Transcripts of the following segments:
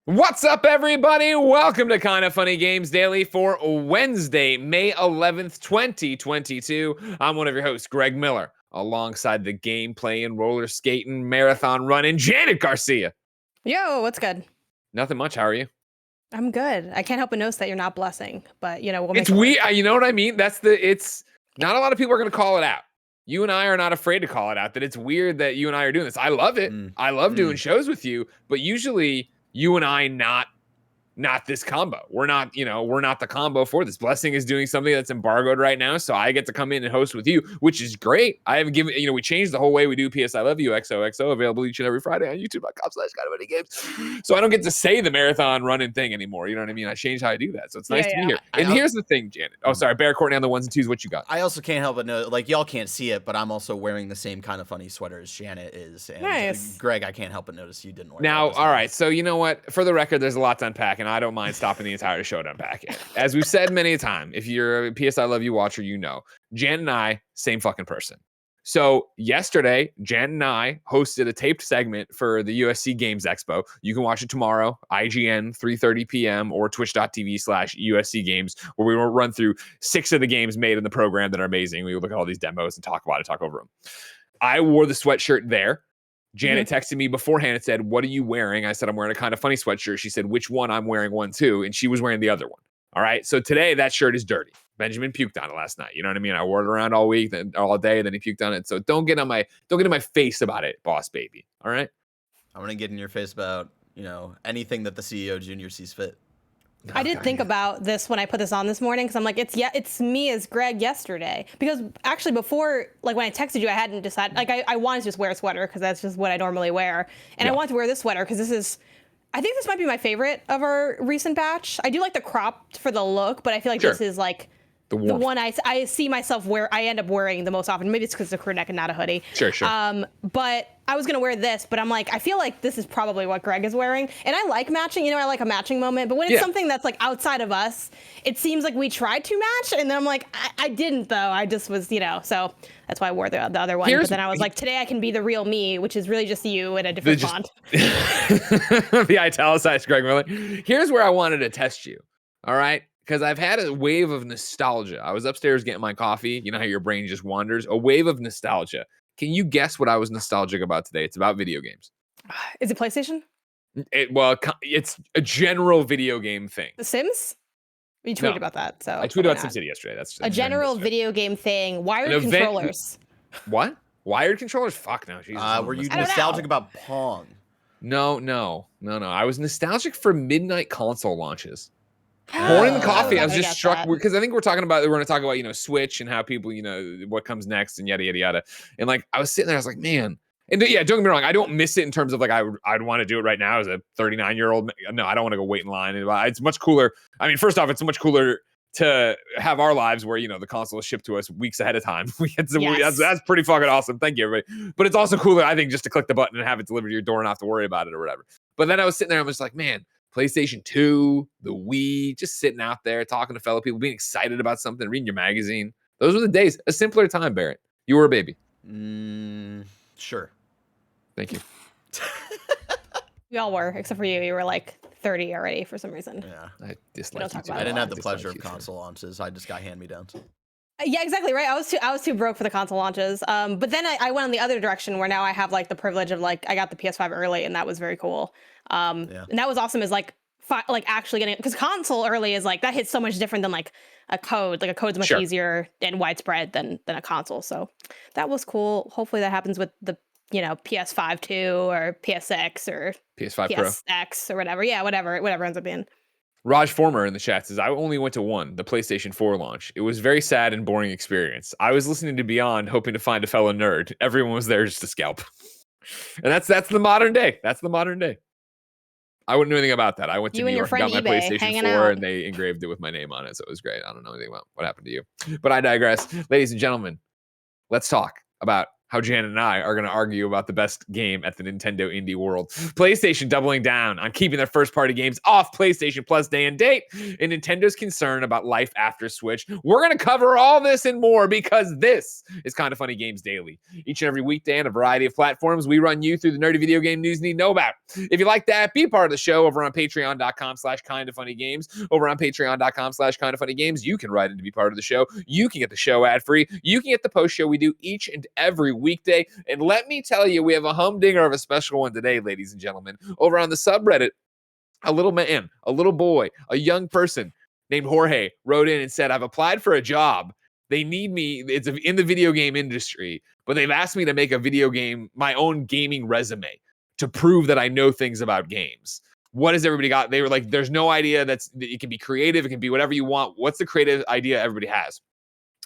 What's up, everybody? Welcome to Kinda Funny Games Daily for Wednesday, May 11th, 2022. I'm one of your hosts, Greg Miller, alongside the game playing, roller skating, marathon running, Janet Garcia. Yo, what's good? Nothing much. How are you? I'm good. I can't help but notice that you're not blessing, but we'll make It's it work. weird. You know what I mean? It's not a lot of people are going to call it out. You and I are not afraid to call it out that it's weird that you and I are doing this. I love it. I love doing shows with you, but usually you and I not this combo. We're not the combo for this. Blessing is doing something that's embargoed right now, so I get to come in and host with you, which is great. I haven't given, we changed the whole way we do PS I Love You XOXO, available each and every Friday on youtube.com/KindaFunnyGames. So I don't get to say the marathon running thing anymore. You know what I mean? I changed how I do that. So it's nice to be here. And here's the thing, Janet. Oh, sorry, Bear Courtney on the ones and twos. What you got? I also can't help but know, y'all can't see it, but I'm also wearing the same kind of funny sweater as Janet is. And nice. Greg, I can't help but notice you didn't wear now. All right, so you know what? For the record, there's a lot to unpack, and I don't mind stopping the entire show to unpack it. As we've said many a time, if you're a PS I Love You watcher, Jan and I, same fucking person. So yesterday, Jan and I hosted a taped segment for the USC Games Expo. You can watch it tomorrow, IGN, 3:30 p.m. or twitch.tv/USC Games, where we will run through 6 of the games made in the program that are amazing. We will look at all these demos and talk about it, talk over them. I wore the sweatshirt there. Janet texted me beforehand and said, "What are you wearing?" I said, "I'm wearing a Kinda Funny sweatshirt." She said, "Which one?" "I'm wearing one too." And she was wearing the other one. All right. So today that shirt is dirty. Benjamin puked on it last night. You know what I mean? I wore it around all week, then all day, then he puked on it. So don't get in my face about it, boss baby. All right. I'm gonna get in your face about, anything that the CEO Junior sees fit. I did think about this when I put this on this morning, because I'm like, it's me as Greg yesterday. Because actually before, like when I texted you, I hadn't decided, like I wanted to just wear a sweater because that's just what I normally wear. And I wanted to wear this sweater because I think this might be my favorite of our recent batch. I do like the crop for the look, but I feel like this is like the one I see myself I end up wearing the most often. Maybe it's because it's a crew neck and not a hoodie. Sure. But I was gonna wear this, but I'm like, I feel like this is probably what Greg is wearing. And I like matching, I like a matching moment. But when it's something that's like outside of us, it seems like we tried to match. And then I'm like, I didn't though. I just was, so that's why I wore the other one. But then I was like, today I can be the real me, which is really just you in a different font. The italicized Greg Miller. Here's where I wanted to test you. All right. Because I've had a wave of nostalgia. I was upstairs getting my coffee. You know how your brain just wanders? A wave of nostalgia. Can you guess what I was nostalgic about today? It's about video games. Is it PlayStation? It's a general video game thing. The Sims? You tweeted about that. So I tweeted about SimCity yesterday. That's a general video game thing. Wired controllers. What? Wired controllers? Fuck no. Jesus. Were you nostalgic about Pong? No. I was nostalgic for midnight console launches. Pouring the coffee, I was just struck because I think we're going to talk about, Switch and how people, what comes next and yada, yada, yada. And like, I was sitting there, I was like, man. And yeah, don't get me wrong. I don't miss it in terms of like, I'd want to do it right now as a 39-year-old. No, I don't want to go wait in line. It's much cooler. I mean, first off, it's much cooler to have our lives where, the console is shipped to us weeks ahead of time. That's pretty fucking awesome. Thank you, everybody. But it's also cooler, I think, just to click the button and have it delivered to your door and not have to worry about it or whatever. But then I was sitting there, I was like, man, PlayStation 2, the Wii, just sitting out there talking to fellow people, being excited about something, reading your magazine. Those were the days. A simpler time, Barrett. You were a baby. Sure. Thank you. We all were, except for you. You were like 30 already for some reason. Yeah. I dislike you too. I didn't have the pleasure of console launches. I just got hand-me-downs. Yeah, exactly, right? I was too broke for the console launches. But then I went in the other direction where now I have like the privilege of like, I got the PS5 early and that was very cool. And that was awesome is like actually getting it, because console early is like, that hits so much different than like a code. Like a code's much easier and widespread than a console. So that was cool. Hopefully that happens with the, PS5 too, or PSX or PS5 PSX Pro or whatever. Yeah, whatever ends up being. Raj Former in the chat says, I only went to one, the PlayStation 4 launch. It was a very sad and boring experience. I was listening to Beyond, hoping to find a fellow nerd. Everyone was there just to scalp. And that's the modern day. That's the modern day. I wouldn't know anything about that. I went to New York and got my PlayStation 4 and they engraved it with my name on it. So it was great. I don't know anything about what happened to you. But I digress. Ladies and gentlemen, let's talk about how Janet and I are going to argue about the best game at the Nintendo indie world. PlayStation doubling down on keeping their first-party games off PlayStation Plus day and date, and Nintendo's concern about life after Switch. We're going to cover all this and more because this is Kinda Funny Games Daily. Each and every weekday on a variety of platforms, we run you through the nerdy video game news you need to know about. If you like that, be part of the show over on patreon.com/kindafunnygames. Over on patreon.com/kindafunnygames, you can write in to be part of the show. You can get the show ad-free. You can get the post show we do each and every weekday. And let me tell you, we have a humdinger of a special one today, ladies and gentlemen. Over on the subreddit, a little man, a little boy, a young person named Jorge wrote in and said, I've applied for a job. They need me. It's in the video game industry, but they've asked me to make a video game, my own gaming resume to prove that I know things about games. What has everybody got? They were like, there's no idea it can be creative. It can be whatever you want. What's the creative idea everybody has?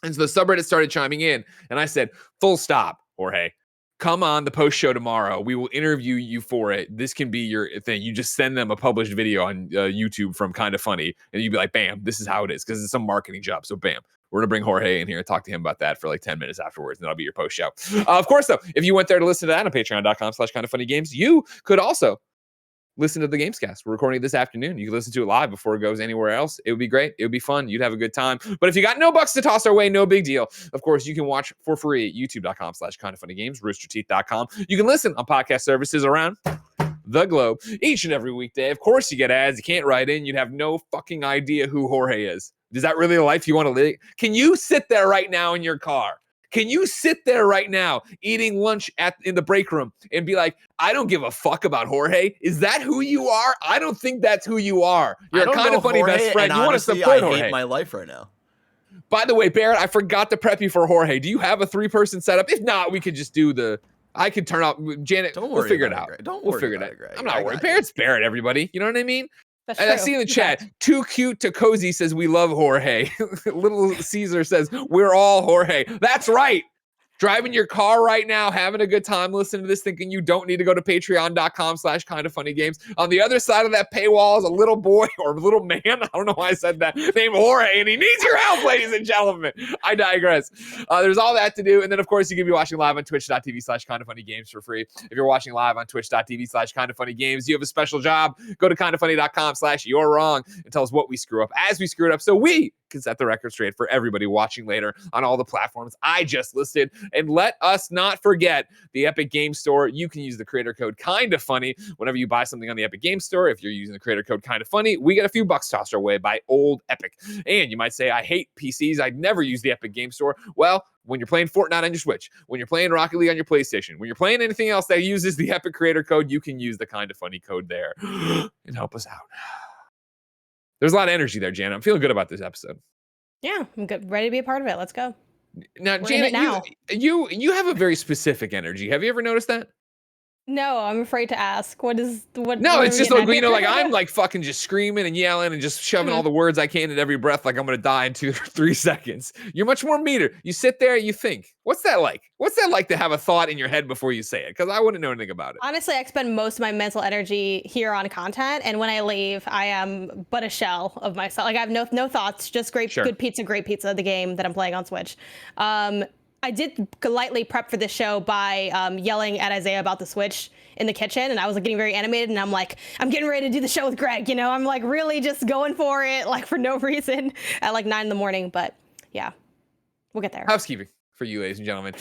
And so the subreddit started chiming in, and I said, full stop, Jorge. Come on the post show tomorrow. We will interview you for it. This can be your thing. You just send them a published video on YouTube from Kinda Funny, and you'd be like, bam, this is how it is, because it's some marketing job. So bam, we're going to bring Jorge in here and talk to him about that for like 10 minutes afterwards, and that'll be your post show. Of course, though, if you went there to listen to that on patreon.com/kindafunnygames, you could also listen to the Gamescast. We're recording it this afternoon. You can listen to it live before it goes anywhere else. It would be great. It would be fun. You'd have a good time. But if you got no bucks to toss our way, no big deal. Of course, you can watch for free at youtube.com/kindafunnygames, roosterteeth.com. You can listen on podcast services around the globe each and every weekday. Of course, you get ads. You can't write in. You'd have no fucking idea who Jorge is. Is that really a life you want to live? Can you sit there right now in your car? Can you sit there right now eating lunch in the break room and be like, I don't give a fuck about Jorge? Is that who you are? I don't think that's who you are. You're a Kinda Funny best friend. You want to support Jorge. I hate my life right now. By the way, Barrett, I forgot to prep you for Jorge. Do you have a 3-person setup? If not, we could just do I could turn out Janet. We'll figure it out. We'll figure it out. I'm not worried. Barrett's Barrett, everybody. You know what I mean? And I see in the chat, too cute to cozy says we love Jorge. Little Caesar says we're all Jorge. That's right. Driving your car right now, having a good time listening to this, thinking you don't need to go to patreon.com/kindafunnygames. On the other side of that paywall is a little boy or little man, I don't know why I said that, named Jorge, and he needs your help, ladies and gentlemen. I digress. There's all that to do. And then, of course, you can be watching live on twitch.tv/kindafunnygames for free. If you're watching live on twitch.tv/kindafunnygames, you have a special job. Go to kindafunny.com/you're wrong and tell us what we screw up as we screw it up so we can set the record straight for everybody watching later on all the platforms I just listed. And let us not forget the Epic Game Store. You can use the creator code KindaFunny whenever you buy something on the Epic Game Store. If you're using the creator code KindaFunny, we get a few bucks tossed our way by old Epic. And you might say, I hate PCs. I'd never use the Epic Game Store. Well, when you're playing Fortnite on your Switch, when you're playing Rocket League on your PlayStation, when you're playing anything else that uses the Epic creator code, you can use the KindaFunny code there and help us out. There's a lot of energy there, Janet. I'm feeling good about this episode. Yeah, I'm good. Ready to be a part of it. Let's go. Now, Janet, you have a very specific energy. Have you ever noticed that? No, I'm afraid to ask. What? No, it's just like, like I'm like fucking just screaming and yelling and just shoving all the words I can in every breath, like I'm gonna die in 2 or 3 seconds. You're much more meter. You sit there, you think. What's that like? What's that like to have a thought in your head before you say it? Because I wouldn't know anything about it. Honestly, I spend most of my mental energy here on content, and when I leave, I am but a shell of myself. Like I have no thoughts, just great pizza, the game that I'm playing on Switch. I did lightly prep for this show by yelling at Isaiah about the Switch in the kitchen, and I was like getting very animated, and I'm like, I'm getting ready to do the show with Greg, you know? I'm like really just going for it, like for no reason at like 9 a.m, but yeah, we'll get there. Housekeeping for you, ladies and gentlemen.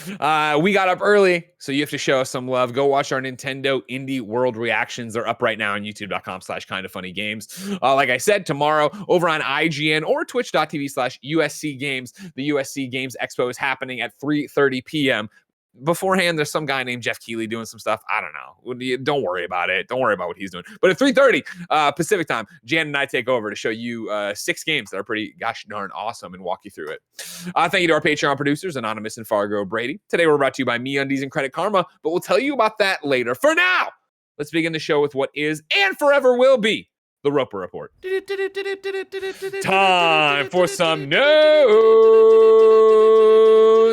We got up early, so you have to show us some love. Go watch our Nintendo Indie World reactions. They're up right now on youtube.com/kindafunnygames. Like I said, tomorrow over on IGN or twitch.tv/USC Games. The USC Games Expo is happening at 3:30 p.m. Beforehand, there's some guy named Jeff Keighley doing some stuff. I don't know. Don't worry about it. Don't worry about what he's doing. But at 3:30 Pacific time, Jan and I take over to show you 6 games that are pretty gosh darn awesome and walk you through it. Thank you to our Patreon producers, Anonymous and Fargo Brady. Today, we're brought to you by MeUndies and Credit Karma, but we'll tell you about that later. For now, let's begin the show with what is and forever will be the Roper Report. Time for some news.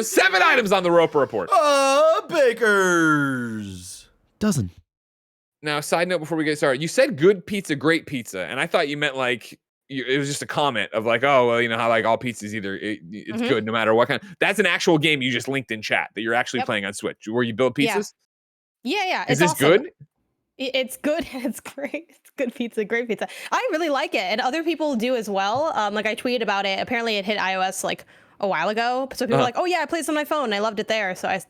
7 items on the Roper Report. Baker's dozen. Now, side note before we get started, you said good pizza, great pizza, and I thought you meant like it was just a comment of like, oh, well, you know how like all pizzas it's Mhm. good no matter what kind. That's an actual game you just linked in chat that you're actually Yep. playing on Switch where you build Yeah. pizzas. Yeah. Is It's this awesome. good? It's good. It's great. It's good pizza. Great pizza. I really like it, and other people do as well. Like I tweeted about it. Apparently, it hit iOS like a while ago. So people were like, "Oh yeah, I played this on my phone. And I loved it there." So I'm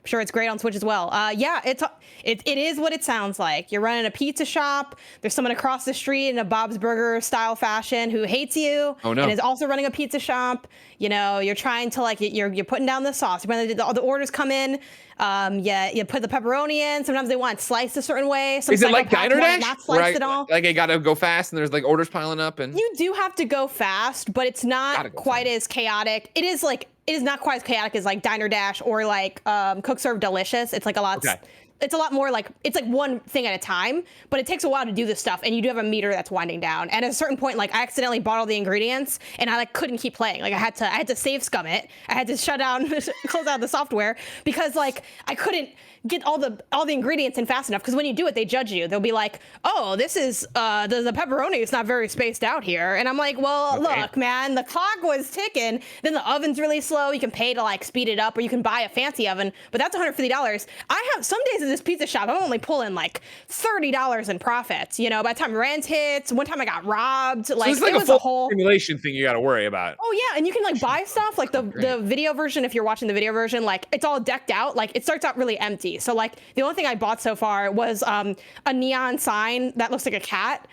sure it's great on Switch as well. Yeah, it is what it sounds like. You're running a pizza shop. There's someone across the street in a Bob's Burger style fashion who hates you Oh, no. and is also running a pizza shop. You know, you're trying to like you're putting down the sauce. When the orders come in, you put the pepperoni in. Sometimes they want it sliced a certain way. Some Is it like psychopaths Diner want it Dash? not sliced at all. Like I gotta go fast and there's like orders piling up and You do have to go fast, but it's Gotta not go quite fast. as chaotic. It is not quite as chaotic as like Diner Dash or like Cook Serve Delicious. It's like a lot. Okay. It's a lot more like it's like one thing at a time, but it takes a while to do this stuff, and you do have a meter that's winding down. And at a certain point, like I accidentally bought all the ingredients, and I like couldn't keep playing. Like I had to save scum it. I had to shut down, close out the software because like I couldn't get all the ingredients in fast enough. Because when you do it, they judge you. They'll be like, "Oh, this is the pepperoni is not very spaced out here," and I'm like, "Well, Okay. look, man, the clock was ticking. Then the oven's really slow. You can pay to like speed it up, or you can buy a fancy oven, but that's $150. I have some days at this pizza shop, I'm only pulling like $30 in profits. You know, by the time rent hits, one time I got robbed. So Like it's like it a was full a whole. simulation thing you gotta worry about. Oh yeah, and you can like buy stuff like the video version. If you're watching the video version, like it's all decked out. Like it starts out really empty. So like the only thing I bought so far was a neon sign that looks like a cat,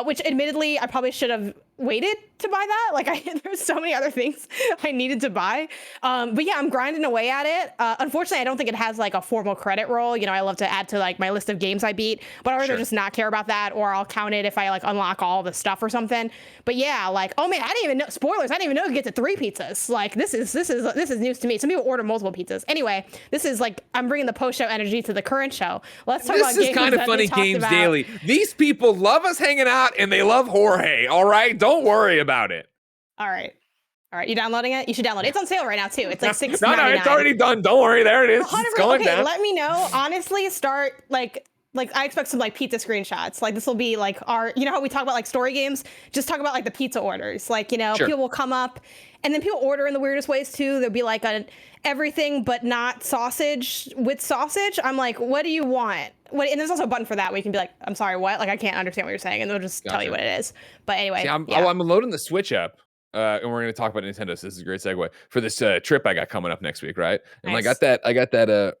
which admittedly I probably should have waited to buy that. Like there's so many other things I needed to buy. But yeah, I'm grinding away at it. Unfortunately, I don't think it has like a formal credit roll. You know, I love to add to like my list of games I beat, but I'd rather just not care about that, or I'll count it if I like unlock all the stuff or something. But yeah, like, oh man, I didn't even know, spoilers, I didn't even know you get to 3 pizzas. Like this is news to me. Some people order multiple pizzas. Anyway, this is like, I'm bringing the post-show energy to the current show. Let's talk about This is games kind of that funny. they talked Games about. Daily. These people love us hanging out and they love Jorge. All right, don't worry about it. All right, you downloading it? You should download it. It's on sale right now too. It's like $6.99. No, it's already done. Don't worry. There it is. It's going okay, down. let me know. Honestly, start like I expect some like pizza screenshots. Like this will be like our, you know how we talk about like story games? Just talk about like the pizza orders. Like, you know, Sure. people will come up and then people order in the weirdest ways too. There'll be like everything but not sausage with sausage. I'm like, what do you want? And there's also a button for that where you can be like, I'm sorry, what? Like I can't understand what you're saying, and they'll just tell you what it is. But anyway, See, I'm loading the Switch up. And we're going to talk about Nintendo. So this is a great segue for this trip I got coming up next week, right? And Nice. I got that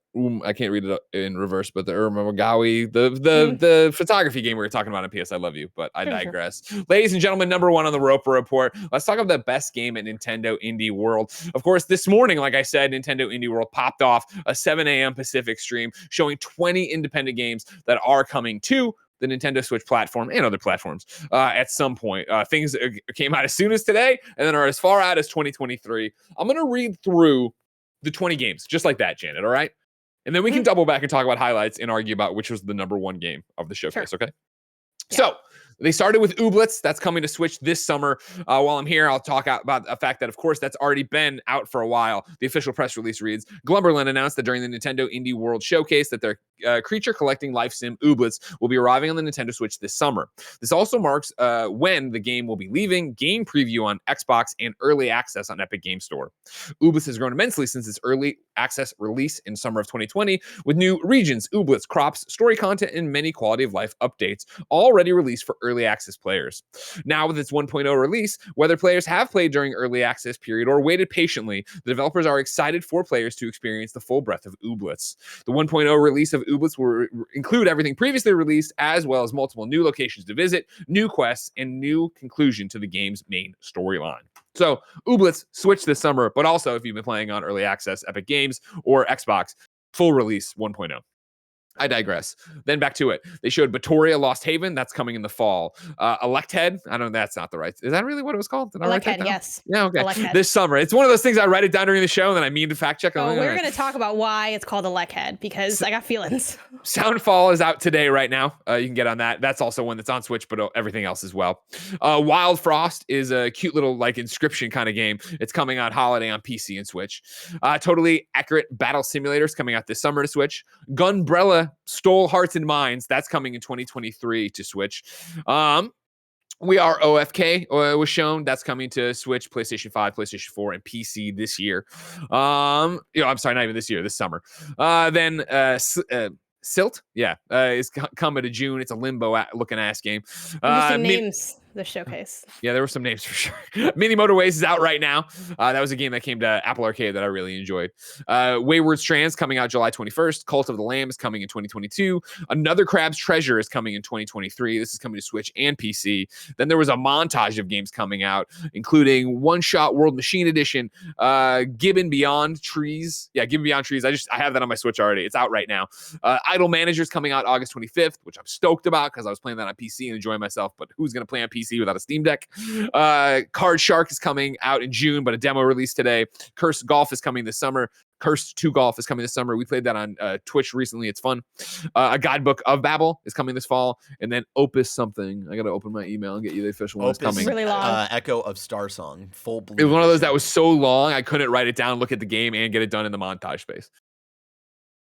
I can't read it in reverse, but the Magawi, the photography game we were talking about on PS I Love You, but I digress. Ladies and gentlemen, number 1 on the Roper Report. Let's talk about the best game at Nintendo Indie World. Of course, this morning, like I said, Nintendo Indie World popped off a 7 a.m. Pacific stream showing 20 independent games that are coming to the Nintendo Switch platform and other platforms at some point. Things came out as soon as today and then are as far out as 2023. I'm going to read through the 20 games just like that, Janet, all right? And then we can double back and talk about highlights and argue about which was the number 1 game of the showcase, okay? Yeah. So they started with Ooblets. That's coming to Switch this summer. While I'm here, I'll talk about the fact that, of course, that's already been out for a while. The official press release reads, Glumberland announced that during the Nintendo Indie World Showcase that their creature collecting life sim Ooblets will be arriving on the Nintendo Switch this summer. This also marks when the game will be leaving game preview on Xbox and early access on Epic Game Store. Ooblets has grown immensely since its early access release in summer of 2020, with new regions, Ooblets, crops, story content, and many quality of life updates already released for early access players. Now, with its 1.0 release, whether players have played during early access period or waited patiently, the developers are excited for players to experience the full breadth of Ooblets. The 1.0 release of Ooblets will include everything previously released, as well as multiple new locations to visit, new quests, and new conclusion to the game's main storyline. So, Ooblets Switch this summer, but also if you've been playing on early access Epic Games or Xbox, full release 1.0. I digress. Then back to it. They showed Batoria Lost Haven. That's coming in the fall. Electhead. I don't know. That's not the right. Is that really what it was called? Did I write that down? Yes. Yeah. Okay. Electhead. This summer. It's one of those things I write it down during the show and then I mean to fact check. Oh, we're going to talk about why it's called Electhead because I got feelings. Soundfall is out today right now. You can get on that. That's also one that's on Switch, but everything else as well. Wild Frost is a cute little like inscription kind of game. It's coming out holiday on PC and Switch. Totally Accurate Battle Simulators coming out this summer to Switch. Gunbrella Stole Hearts and Minds. That's coming in 2023 to Switch. We are OFK was shown. That's coming to Switch, PlayStation 5, PlayStation 4, and PC this year. I'm sorry, not even this year, this summer. Then Silt, is coming to June. It's a limbo looking ass game. Interesting names. The showcase. Yeah, there were some names for sure. Mini Motorways is out right now. That was a game that came to Apple Arcade that I really enjoyed. Wayward Strands coming out July 21st. Cult of the Lamb is coming in 2022. Another Crab's Treasure is coming in 2023. This is coming to Switch and PC. Then there was a montage of games coming out, including One Shot World Machine Edition, Gibbon Beyond Trees. Yeah, Gibbon Beyond Trees. I have that on my Switch already. It's out right now. Idle Manager is coming out August 25th, which I'm stoked about because I was playing that on PC and enjoying myself. But who's going to play on PC without a Steam Deck? Card Shark is coming out in June, but a demo release today. Cursed Golf is coming this summer. Cursed 2 Golf is coming this summer. We played that on Twitch recently. It's fun. A Guidebook of Babel is coming this fall. And then Opus something. I got to open my email and get you the official one. It's coming. Really long. Echo of Star Song. Full blue. It was one of those that was so long, I couldn't write it down, look at the game, and get it done in the montage space.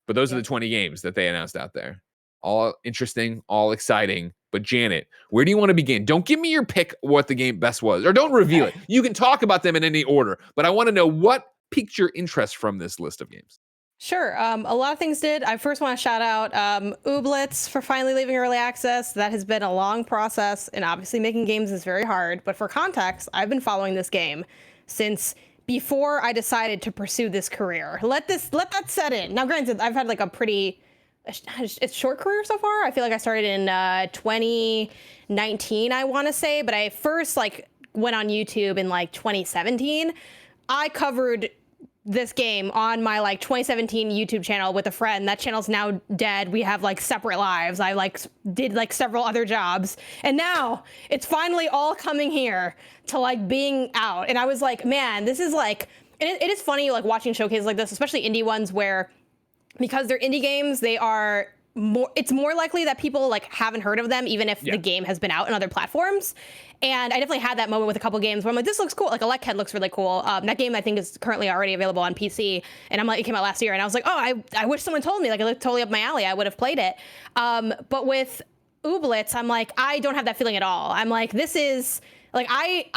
But those are the 20 games that they announced out there. All interesting, all exciting. But Janet, where do you want to begin? Don't give me your pick what the game best was, or don't reveal it. You can talk about them in any order, but I want to know what piqued your interest from this list of games. Sure. A lot of things did. I first want to shout out Ooblets for finally leaving early access. That has been a long process, and obviously making games is very hard. But for context, I've been following this game since before I decided to pursue this career. Let that set in. Now, granted, I've had like a pretty it's short career so far. I feel like I started in 2019, I want to say, but I first went on YouTube in 2017. I covered this game on my 2017 YouTube channel with a friend. That channel's now dead. We have separate lives. I did several other jobs, and now it's finally all coming here to being out. And I was like, man, this is and it is funny watching showcases like this, especially indie ones where, because they're indie games, they are it's more likely that people haven't heard of them, even if the game has been out on other platforms. And I definitely had that moment with a couple games where I'm like, this looks cool. Electhead looks really cool. That game I think is currently already available on PC, and it came out last year, and I was like, oh, I wish someone told me. It looked totally up my alley. I would have played it. But with Ooblets, I'm like, I don't have that feeling at all. I'm like, this is I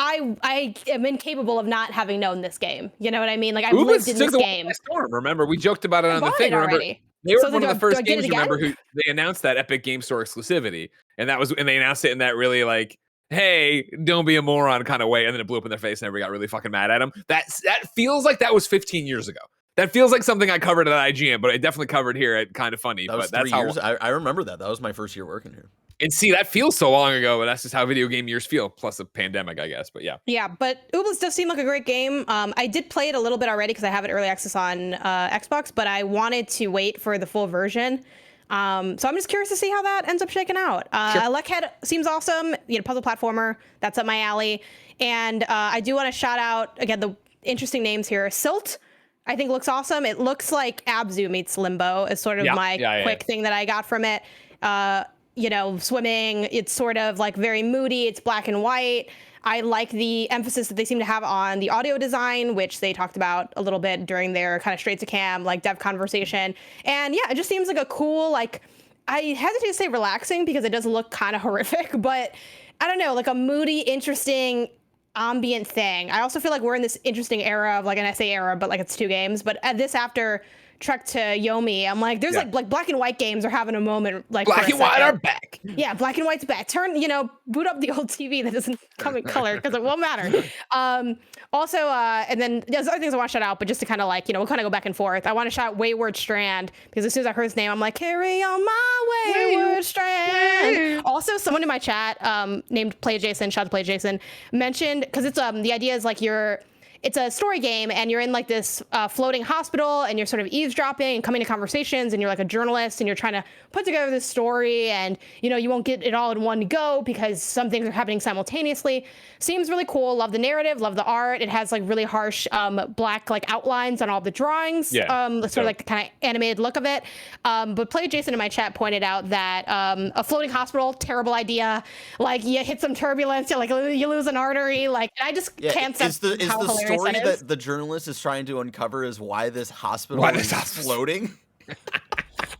am incapable of not having known this game. You know what I mean? I've lived in this game. Storm, remember, we joked about it on the thing. Remember, they were one of the first games. Remember, who they announced that Epic Game Store exclusivity, and they announced it in that really hey, don't be a moron kind of way, and then it blew up in their face, and everybody got really fucking mad at them. That feels like that was 15 years ago. That feels like something I covered at IGN, but I definitely covered here at KindaFunny. That was 3 years. I remember that. That was my first year working here. And see, that feels so long ago, but that's just how video game years feel, plus a pandemic, I guess. But yeah. Yeah, but Ooblets does seem like a great game. I did play it a little bit already because I have it early access on Xbox, but I wanted to wait for the full version. So I'm just curious to see how that ends up shaking out. Sure. Electhead seems awesome. Puzzle platformer. That's up my alley. And I do want to shout out, again, the interesting names here. Silt, I think, looks awesome. It looks like Abzu meets Limbo is sort of my quick thing that I got from it. Swimming, it's sort of very moody. It's black and white. I like the emphasis that they seem to have on the audio design, which they talked about a little bit during their kind of straight to cam, dev conversation. And yeah, it just seems like a cool, I hesitate to say relaxing because it does look kind of horrific, but I don't know, a moody, interesting ambient thing. I also feel like we're in this interesting era of an SA era, but it's 2 games. But at this after Trek to Yomi, I'm like, there's black and white games are having a moment. Black and white are back. Yeah, black and white's back. Turn, boot up the old TV that doesn't come in color because it won't matter. Also, and then there's other things I want to shout out, but just to kind of we'll kind of go back and forth. I want to shout out Wayward Strand because as soon as I heard his name, I'm like, carry on my Wayward Strand. Also, someone in my chat named Play Jason, shout out to Play Jason, mentioned, because it's the idea is it's a story game, and you're in this floating hospital, and you're sort of eavesdropping and coming to conversations, and you're a journalist, and you're trying to put together this story, and you won't get it all in one go because some things are happening simultaneously. Seems really cool. Love the narrative. Love the art. It has really harsh black outlines on all the drawings. Yeah. Sort of the kind of animated look of it. But Play Jason in my chat pointed out that a floating hospital, terrible idea. You hit some turbulence, you lose an artery. I just can't say how hilarious story that is. That the journalist is trying to uncover is why this hospital is floating.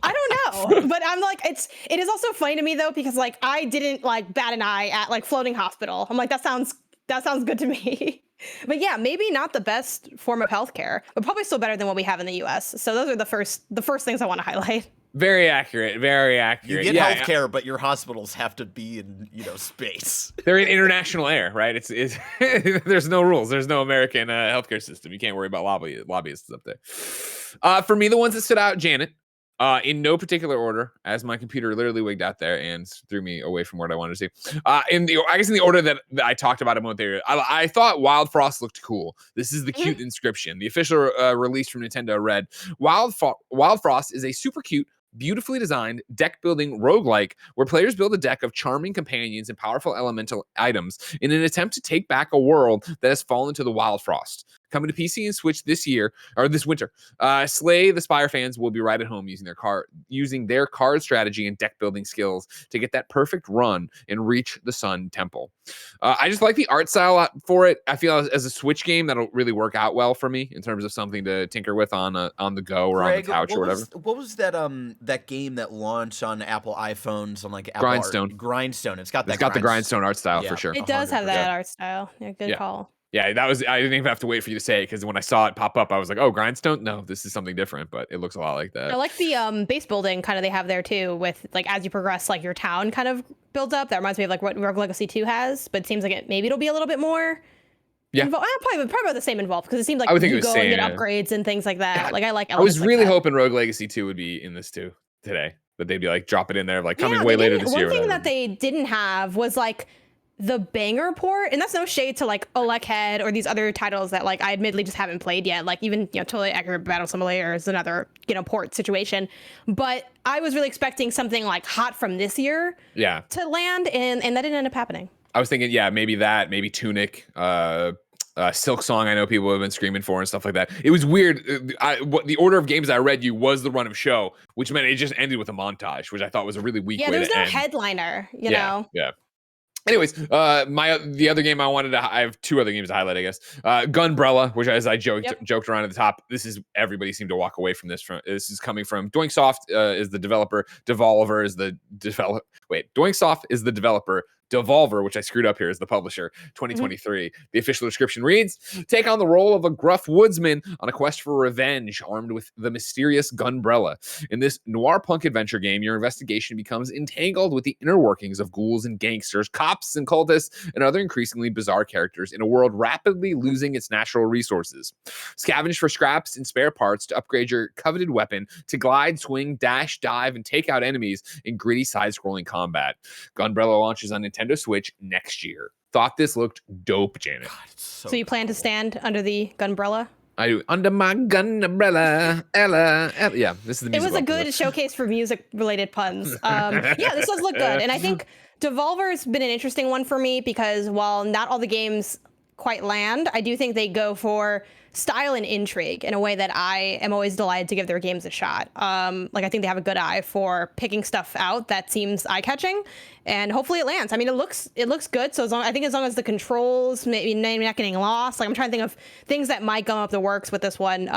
I don't but I'm like, it is also funny to me though, because like I didn't like bat an eye at like floating hospital. I'm like, that sounds good to me. But yeah, maybe not the best form of healthcare, but probably still better than what we have in the US. So those are the first things I want to highlight. Very accurate. Very accurate. You get healthcare, but your hospitals have to be in, space. They're in international air, right? It's there's no rules. There's no American healthcare system. You can't worry about lobbyists up there. For me, the ones that stood out, Janet, in no particular order, as my computer literally wigged out there and threw me away from what I wanted to see. In the order that I talked about a moment there, I thought Wild Frost looked cool. This is the cute inscription. The official release from Nintendo read, Wild Frost is a super cute, beautifully designed deck building roguelike where players build a deck of charming companions and powerful elemental items in an attempt to take back a world that has fallen to the Wild Frost. Coming to PC and Switch this winter. Slay the Spire fans will be right at home using their card strategy and deck building skills to get that perfect run and reach the Sun Temple. I just like the art style for it. I feel as a Switch game that'll really work out well for me in terms of something to tinker with on the go or on the couch or whatever. What was that game that launched on Apple iPhones on like Apple Grindstone. It's got the Grindstone art style for sure. It does have that art style. Yeah, good call. Yeah, I didn't even have to wait for you to say it because when I saw it pop up, I was like, oh, Grindstone? No, this is something different, but it looks a lot like that. I like the base building kind of they have there too with like as you progress, like your town kind of builds up. That reminds me of like what Rogue Legacy 2 has, but it seems like maybe it'll be a little bit more involved. Probably the same involved because it seems like you go and get upgrades and things like that. Like I like I was really hoping Rogue Legacy 2 would be in this too today. That they'd be like, drop it in there, like coming way later this year. One thing that they didn't have was like the banger port, and that's no shade to like Olek Head or these other titles that like I admittedly just haven't played yet. Like even Totally Accurate Battle Simulator is another port situation. But I was really expecting something like hot from this year, to land, and that didn't end up happening. I was thinking, maybe Tunic, Silk Song. I know people have been screaming for and stuff like that. It was weird. The order of games I read you was the run of show, which meant it just ended with a montage, which I thought was a really weak way to end. Yeah, there's no headliner. You know. Yeah. Anyways, the other game I have two other games to highlight, I guess. Gunbrella, which as I joked around at the top, everybody seemed to walk away from this. This is coming from Doinksoft is the developer, Devolver is the developer. Doinksoft is the developer. Devolver, which I screwed up here, is the publisher, 2023. The official description reads, take on the role of a gruff woodsman on a quest for revenge, armed with the mysterious Gunbrella. In this noir punk adventure game, your investigation becomes entangled with the inner workings of ghouls and gangsters, cops and cultists, and other increasingly bizarre characters in a world rapidly losing its natural resources. Scavenge for scraps and spare parts to upgrade your coveted weapon to glide, swing, dash, dive, and take out enemies in gritty side-scrolling combat. Gunbrella launches on Nintendo Switch next year. Thought this looked dope, Janet. God, so you plan to stand under the Gunbrella? I do. Under my gun umbrella, Ella. Yeah, this is the music. It was a good showcase for music-related puns. This does look good. And I think Devolver's been an interesting one for me because while not all the games quite land, I do think they go for style and intrigue in a way that I am always delighted to give their games a shot. I think they have a good eye for picking stuff out that seems eye-catching, and hopefully it lands. I mean, it looks good. So as long as the controls maybe not getting lost, like I'm trying to think of things that might gum up the works with this one.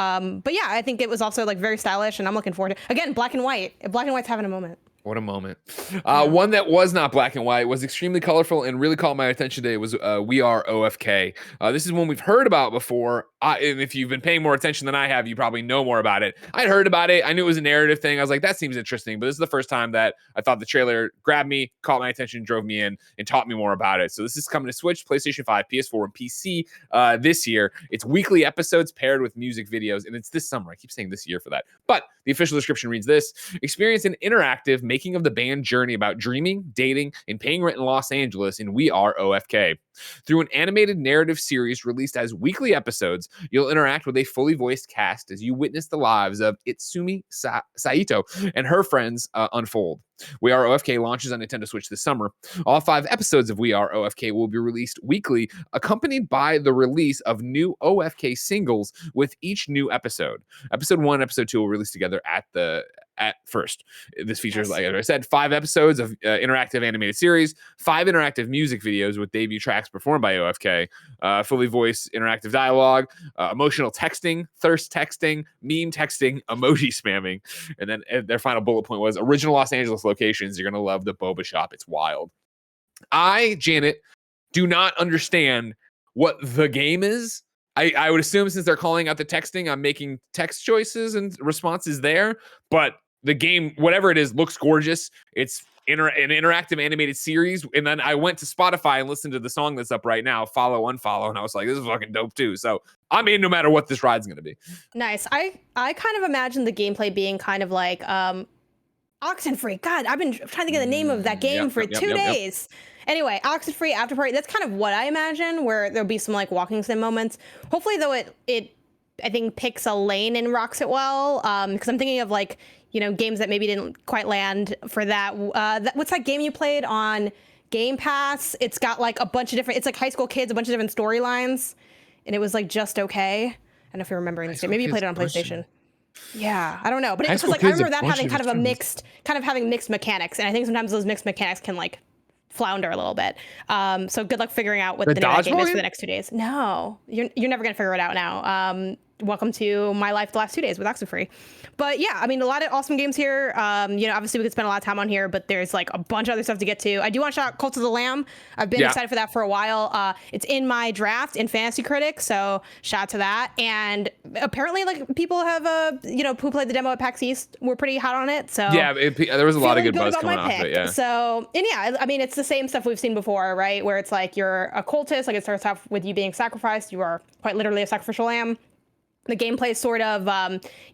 But yeah, I think it was also like very stylish, and I'm looking forward to again black and white. Black and white's having a moment. What a moment. One that was not black and white, was extremely colorful, and really caught my attention today was We Are OFK. This is one we've heard about before. And if you've been paying more attention than I have, you probably know more about it. I'd heard about it. I knew it was a narrative thing. I was like, that seems interesting. But this is the first time that I thought the trailer grabbed me, caught my attention, drove me in, and taught me more about it. So this is coming to Switch, PlayStation 5, PS4, and PC this year. It's weekly episodes paired with music videos, and it's this summer. I keep saying this year for that. But the official description reads this: experience an interactive making of the band journey about dreaming, dating, and paying rent in Los Angeles in We Are OFK. Through an animated narrative series released as weekly episodes, you'll interact with a fully voiced cast as you witness the lives of Itsumi Saito and her friends unfold. We Are OFK launches on Nintendo Switch this summer. All 5 episodes of We Are OFK will be released weekly, accompanied by the release of new OFK singles with each new episode. Episode 1 and Episode 2 will release together at the at first. This features, like I said, 5 episodes of interactive animated series, 5 interactive music videos with debut tracks performed by OFK, fully voiced interactive dialogue, emotional texting, thirst texting, meme texting, emoji spamming. And then their final bullet point was original Los Angeles locations. You're going to love the boba shop. It's wild. Janet, do not understand what the game is. I would assume since they're calling out the texting, I'm making text choices and responses there. But the game, whatever it is, looks gorgeous. It's an interactive animated series. And then I went to Spotify and listened to the song that's up right now, Follow, Unfollow. And I was like, this is fucking dope too. So I'm in no matter what this ride's going to be. Nice. I kind of imagine the gameplay being kind of like Oxenfree. God, I've been trying to get the name of that game for 2 days. Anyway, Oxenfree After Party. That's kind of what I imagine, where there'll be some like walking sim moments. Hopefully, though, it I think picks a lane and rocks it well. Because I'm thinking of like, you know, games that maybe didn't quite land for that. What's that game you played on Game Pass? It's got like a bunch of different. It's like high school kids, a bunch of different storylines, and it was like just okay. I don't know if you're remembering this game. Maybe you played it on PlayStation. Yeah, I don't know, but it was like I remember that having kind of having mixed mechanics, and I think sometimes those mixed mechanics can like flounder a little bit. So good luck figuring out what the name of that game is for the next 2 days. No, you're never gonna figure it out now. Welcome to my life the last 2 days with Oxenfree. But yeah, I mean, a lot of awesome games here. You know, obviously we could spend a lot of time on here, but there's like a bunch of other stuff to get to. I do want to shout out Cult of the Lamb. I've been excited for that for a while. It's in my draft in Fantasy Critic, so shout out to that. And apparently, like people have you know, who played the demo at PAX East were pretty hot on it. So yeah, there was a lot of good buzz coming off it. Yeah. So and yeah, I mean, it's the same stuff we've seen before, right? Where it's like you're a cultist. Like it starts off with you being sacrificed. You are quite literally a sacrificial lamb. The gameplay is sort of,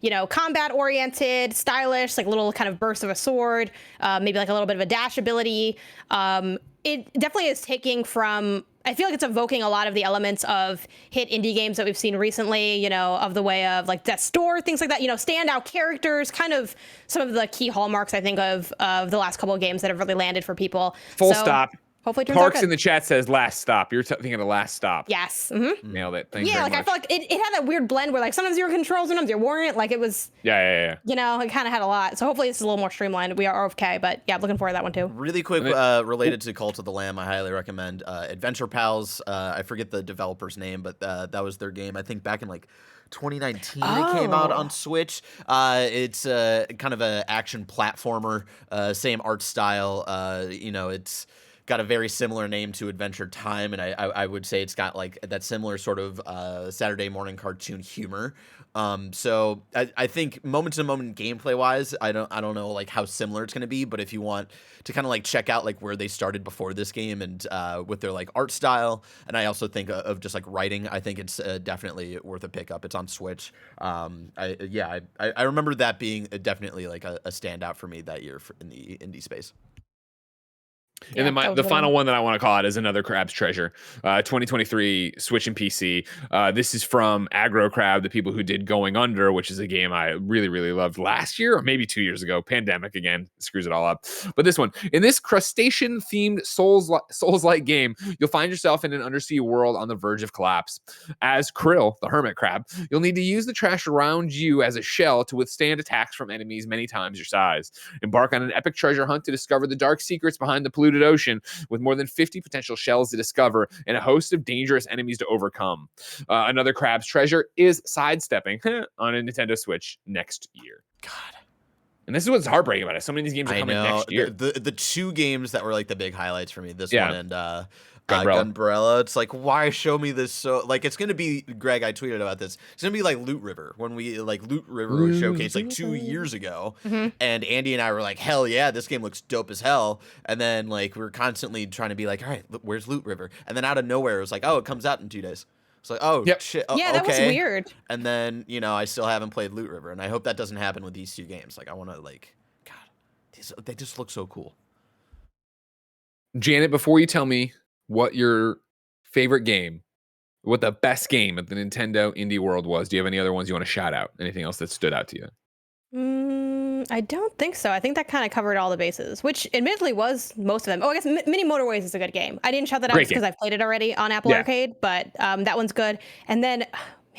you know, combat-oriented, stylish, like little kind of bursts of a sword, maybe like a little bit of a dash ability. It definitely is taking from, I feel like it's evoking a lot of the elements of hit indie games that we've seen recently, you know, of the way of like Death's Door, things like that, you know, standout characters, kind of some of the key hallmarks, I think, of the last couple of games that have really landed for people. Full stop. Hopefully it turns out Parks good. in the chat says Last Stop. You're thinking of Last Stop. Yes. Mm-hmm. Nailed it. Thank you yeah, very like much. I felt like it had that weird blend where like sometimes you were in control, sometimes you weren't. Like it was. Yeah. You know, it kind of had a lot. So hopefully it's a little more streamlined. We are okay, but yeah, looking forward to that one too. Really quick, related to Cult of the Lamb, I highly recommend Adventure Pals. I forget the developer's name, but that was their game. I think back in like 2019 it came out on Switch. It's kind of an action platformer, same art style. You know, it's got a very similar name to Adventure Time, and I would say it's got like that similar sort of Saturday morning cartoon humor. So I think moment to moment gameplay wise, I don't know like how similar it's gonna be, but if you want to kind of like check out like where they started before this game and with their like art style, and I also think of just like writing, I think it's definitely worth a pickup. It's on Switch. I remember that being definitely like a standout for me that year in the indie space. And then the final one that I want to call out is another Crab's Treasure, 2023 Switch and PC. This is from Aggro Crab, the people who did Going Under, which is a game I really, really loved last year or maybe 2 years ago. Pandemic again screws it all up. But this one, in this crustacean-themed Souls-like game, you'll find yourself in an undersea world on the verge of collapse. As Krill, the hermit crab, you'll need to use the trash around you as a shell to withstand attacks from enemies many times your size. Embark on an epic treasure hunt to discover the dark secrets behind the polluted ocean, with more than 50 potential shells to discover and a host of dangerous enemies to overcome. Another Crab's Treasure is sidestepping on a Nintendo Switch next year. God. And this is what's heartbreaking about it. So many of these games are coming next year. The two games that were like the big highlights for me, this one and Gunbrella. It's like, why show me this? So like, it's gonna be, Greg, I tweeted about this. It's gonna be like Loot River when we like Loot River was showcased like 2 years ago, and Andy and I were like, hell yeah, this game looks dope as hell. And then like we were constantly trying to be like, all right, where's Loot River? And then out of nowhere, it was like, oh, it comes out in 2 days. It's like, oh shit, yeah, okay. That was weird. And then I still haven't played Loot River, and I hope that doesn't happen with these 2 games. Like I want to like, God, they just look so cool. Janet, before you tell me what your favorite game, what the best game of the Nintendo indie world was, do you have any other ones you want to shout out? Anything else that stood out to you? I don't think so. I think that kind of covered all the bases, which admittedly was most of them. Oh, I guess Mini Motorways is a good game. I didn't shout that out because I've played it already on Apple Arcade, but that one's good. And then,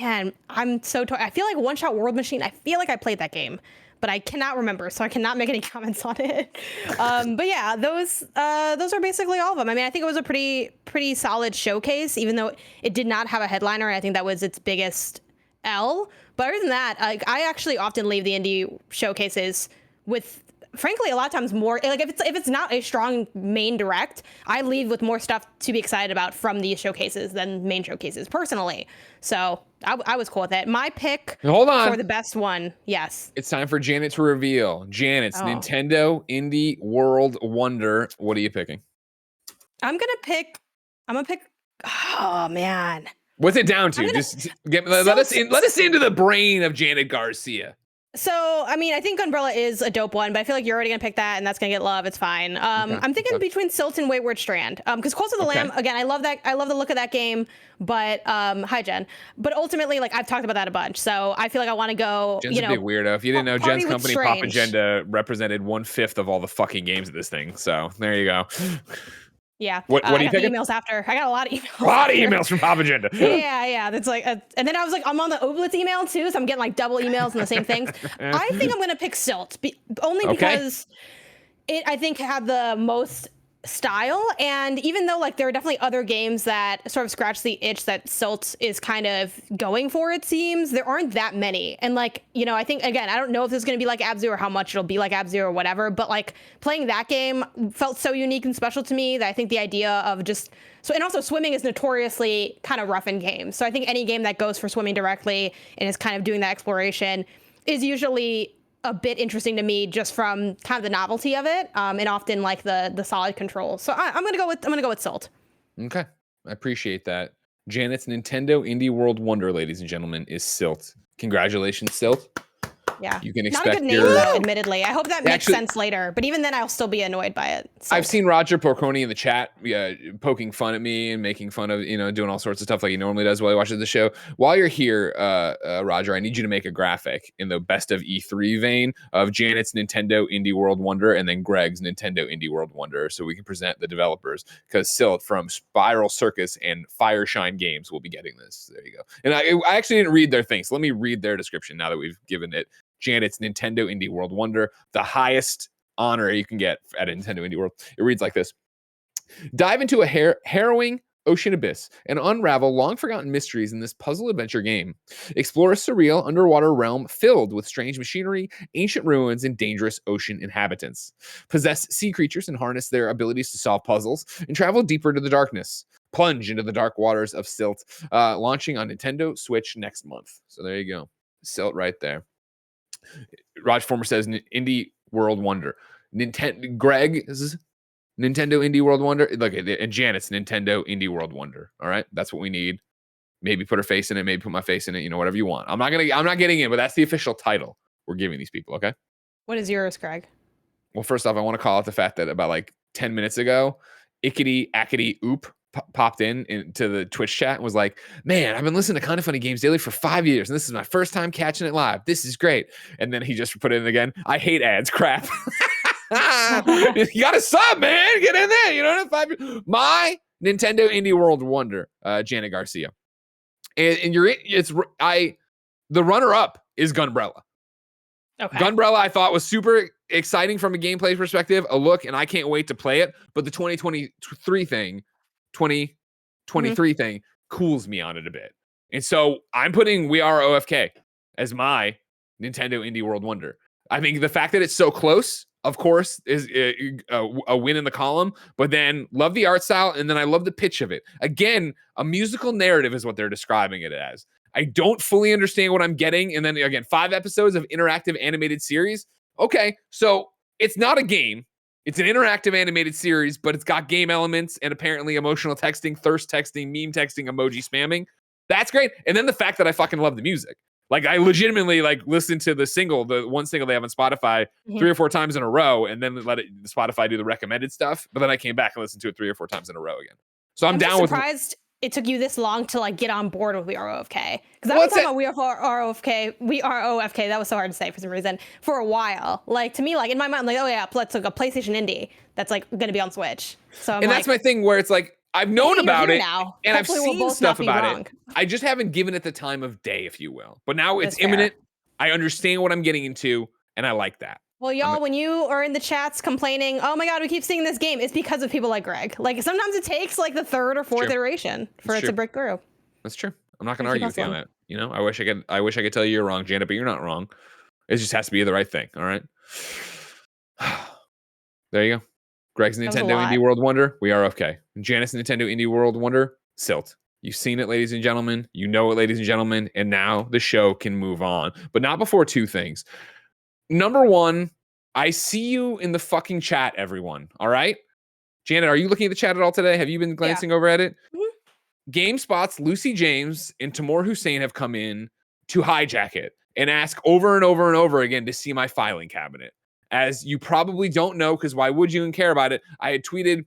man, I'm so I feel like One Shot World Machine. I feel like I played that game, but I cannot remember, so I cannot make any comments on it. But yeah, those are basically all of them. I mean, I think it was a pretty solid showcase, even though it did not have a headliner. I think that was its biggest L. But other than that, I actually often leave the indie showcases with, frankly, a lot of times more, like if it's not a strong main direct, I leave with more stuff to be excited about from these showcases than main showcases personally. So I was cool with it. My pick Hold on. for the best one, yes. It's time for Janet to reveal. Janet's Nintendo Indie World Wonder. What are you picking? I'm gonna pick. Oh man. What's it down to? Let us into the brain of Janet Garcia. So, I mean, I think Umbrella is a dope one, but I feel like you're already gonna pick that, and that's gonna get love. It's fine. I'm thinking between Silt and Wayward Strand. Because Cult of the Lamb, again, I love that. I love the look of that game. But hi, Jen. But ultimately, like I've talked about that a bunch, so I feel like I want to go. Jen's a big weirdo. If you didn't know, Jen's company, Strange. Pop Agenda, represented 1/5 of all the fucking games of this thing. So there you go. Yeah. What are you picking? Emails after. I got a lot of emails. A lot of emails from Pop Agenda. Yeah. That's like, and then I was like, I'm on the Oblitz email too, so I'm getting like double emails and the same things. I think I'm gonna pick Silt, only because it, I think, had the most style, and even though like there are definitely other games that sort of scratch the itch that Silt is kind of going for, it seems there aren't that many. And like, I think, again, I don't know if this is going to be like Abzu or how much it'll be like Abzu or whatever, but like playing that game felt so unique and special to me that I think the idea of and also swimming is notoriously kind of rough in games, so I think any game that goes for swimming directly and is kind of doing that exploration is usually a bit interesting to me, just from kind of the novelty of it, and often like the solid controls. So I'm gonna go with Silt. Okay, I appreciate that. Janet's Nintendo Indie World Wonder, ladies and gentlemen, is Silt. Congratulations, Silt. Yeah, you can expect not a good name though, admittedly. I hope that makes sense later, but even then I'll still be annoyed by it. So. I've seen Roger Porconi in the chat poking fun at me and making fun of, doing all sorts of stuff like he normally does while he watches the show. While you're here, Roger, I need you to make a graphic in the best of E3 vein of Janet's Nintendo Indie World Wonder and then Greg's Nintendo Indie World Wonder, so we can present the developers, because Silt from Spiral Circus and Fireshine Games will be getting this. There you go. And I actually didn't read their thing, so let me read their description now that we've given it Janet's Nintendo Indie World Wonder, the highest honor you can get at a Nintendo Indie World. It reads like this. Dive into a harrowing ocean abyss and unravel long-forgotten mysteries in this puzzle adventure game. Explore a surreal underwater realm filled with strange machinery, ancient ruins, and dangerous ocean inhabitants. Possess sea creatures and harness their abilities to solve puzzles, and travel deeper into the darkness. Plunge into the dark waters of Silt, launching on Nintendo Switch next month. So there you go. Silt right there. Raj Former says Indie World Wonder. Greg's Nintendo Indie World Wonder. Look at it. And Janet's Nintendo Indie World Wonder. All right. That's what we need. Maybe put her face in it. Maybe put my face in it. Whatever you want. I'm not getting in, but that's the official title we're giving these people. Okay. What is yours, Greg? Well, first off, I want to call out the fact that about like 10 minutes ago, Ickety Ackety Oop popped into the Twitch chat and was like, man, I've been listening to KindaFunny Games Daily for 5 years, and this is my first time catching it live. This is great. And then he just put it in again. I hate ads. Crap. You got to sub, man. Get in there. 5 years. My Nintendo Indie World Wonder, Janet Garcia. And the runner-up is Gunbrella. Okay. Gunbrella, I thought, was super exciting from a gameplay perspective, a look, and I can't wait to play it. But the 2023 thing cools me on it a bit. And so I'm putting We Are OFK as my Nintendo Indie World Wonder. I think the fact that it's so close, of course, is a win in the column, but then love the art style, and then I love the pitch of it. Again, a musical narrative is what they're describing it as. I don't fully understand what I'm getting, and then again, 5 episodes of interactive animated series. Okay, so it's not a game. It's an interactive animated series, but it's got game elements and apparently emotional texting, thirst texting, meme texting, emoji spamming. That's great. And then the fact that I fucking love the music. Like, I legitimately listened to the one single they have on Spotify 3 or 4 times in a row, and then let Spotify do the recommended stuff. But then I came back and listened to it 3 or 4 times in a row again. So I'm down with. Surprised it took you this long to get on board with We Are OFK, because I was talking about We Are OFK. That was so hard to say for some reason for a while. Like, to me, in my mind, oh yeah, let's a PlayStation indie that's going to be on Switch. So that's my thing, where it's like, I've known about it now. And Hopefully I've seen stuff about it. I just haven't given it the time of day, if you will. But now it's imminent. I understand what I'm getting into. And I like that. Well, y'all, when you are in the chats complaining, oh my God, we keep seeing this game, it's because of people like Greg. Like sometimes it takes like the third or fourth iteration for it to break through. That's true. I'm not going to argue with you on that. You know, I wish I could tell you you're wrong, Janet, but you're not wrong. It just has to be the right thing. All right. There you go. Greg's Nintendo Indie World Wonder. We are okay. Janet's Nintendo Indie World Wonder. Silt. You've seen it, ladies and gentlemen. You know it, ladies and gentlemen. And now the show can move on. But not before two things. Number one, I see you in the fucking chat, everyone. All right? Janet, are you looking at the chat at all today? Have you been glancing over at it? Mm-hmm. GameSpot's Lucy James and Tamor Hussein have come in to hijack it and ask over and over and over again to see my filing cabinet. As you probably don't know, because why would you even care about it? I had tweeted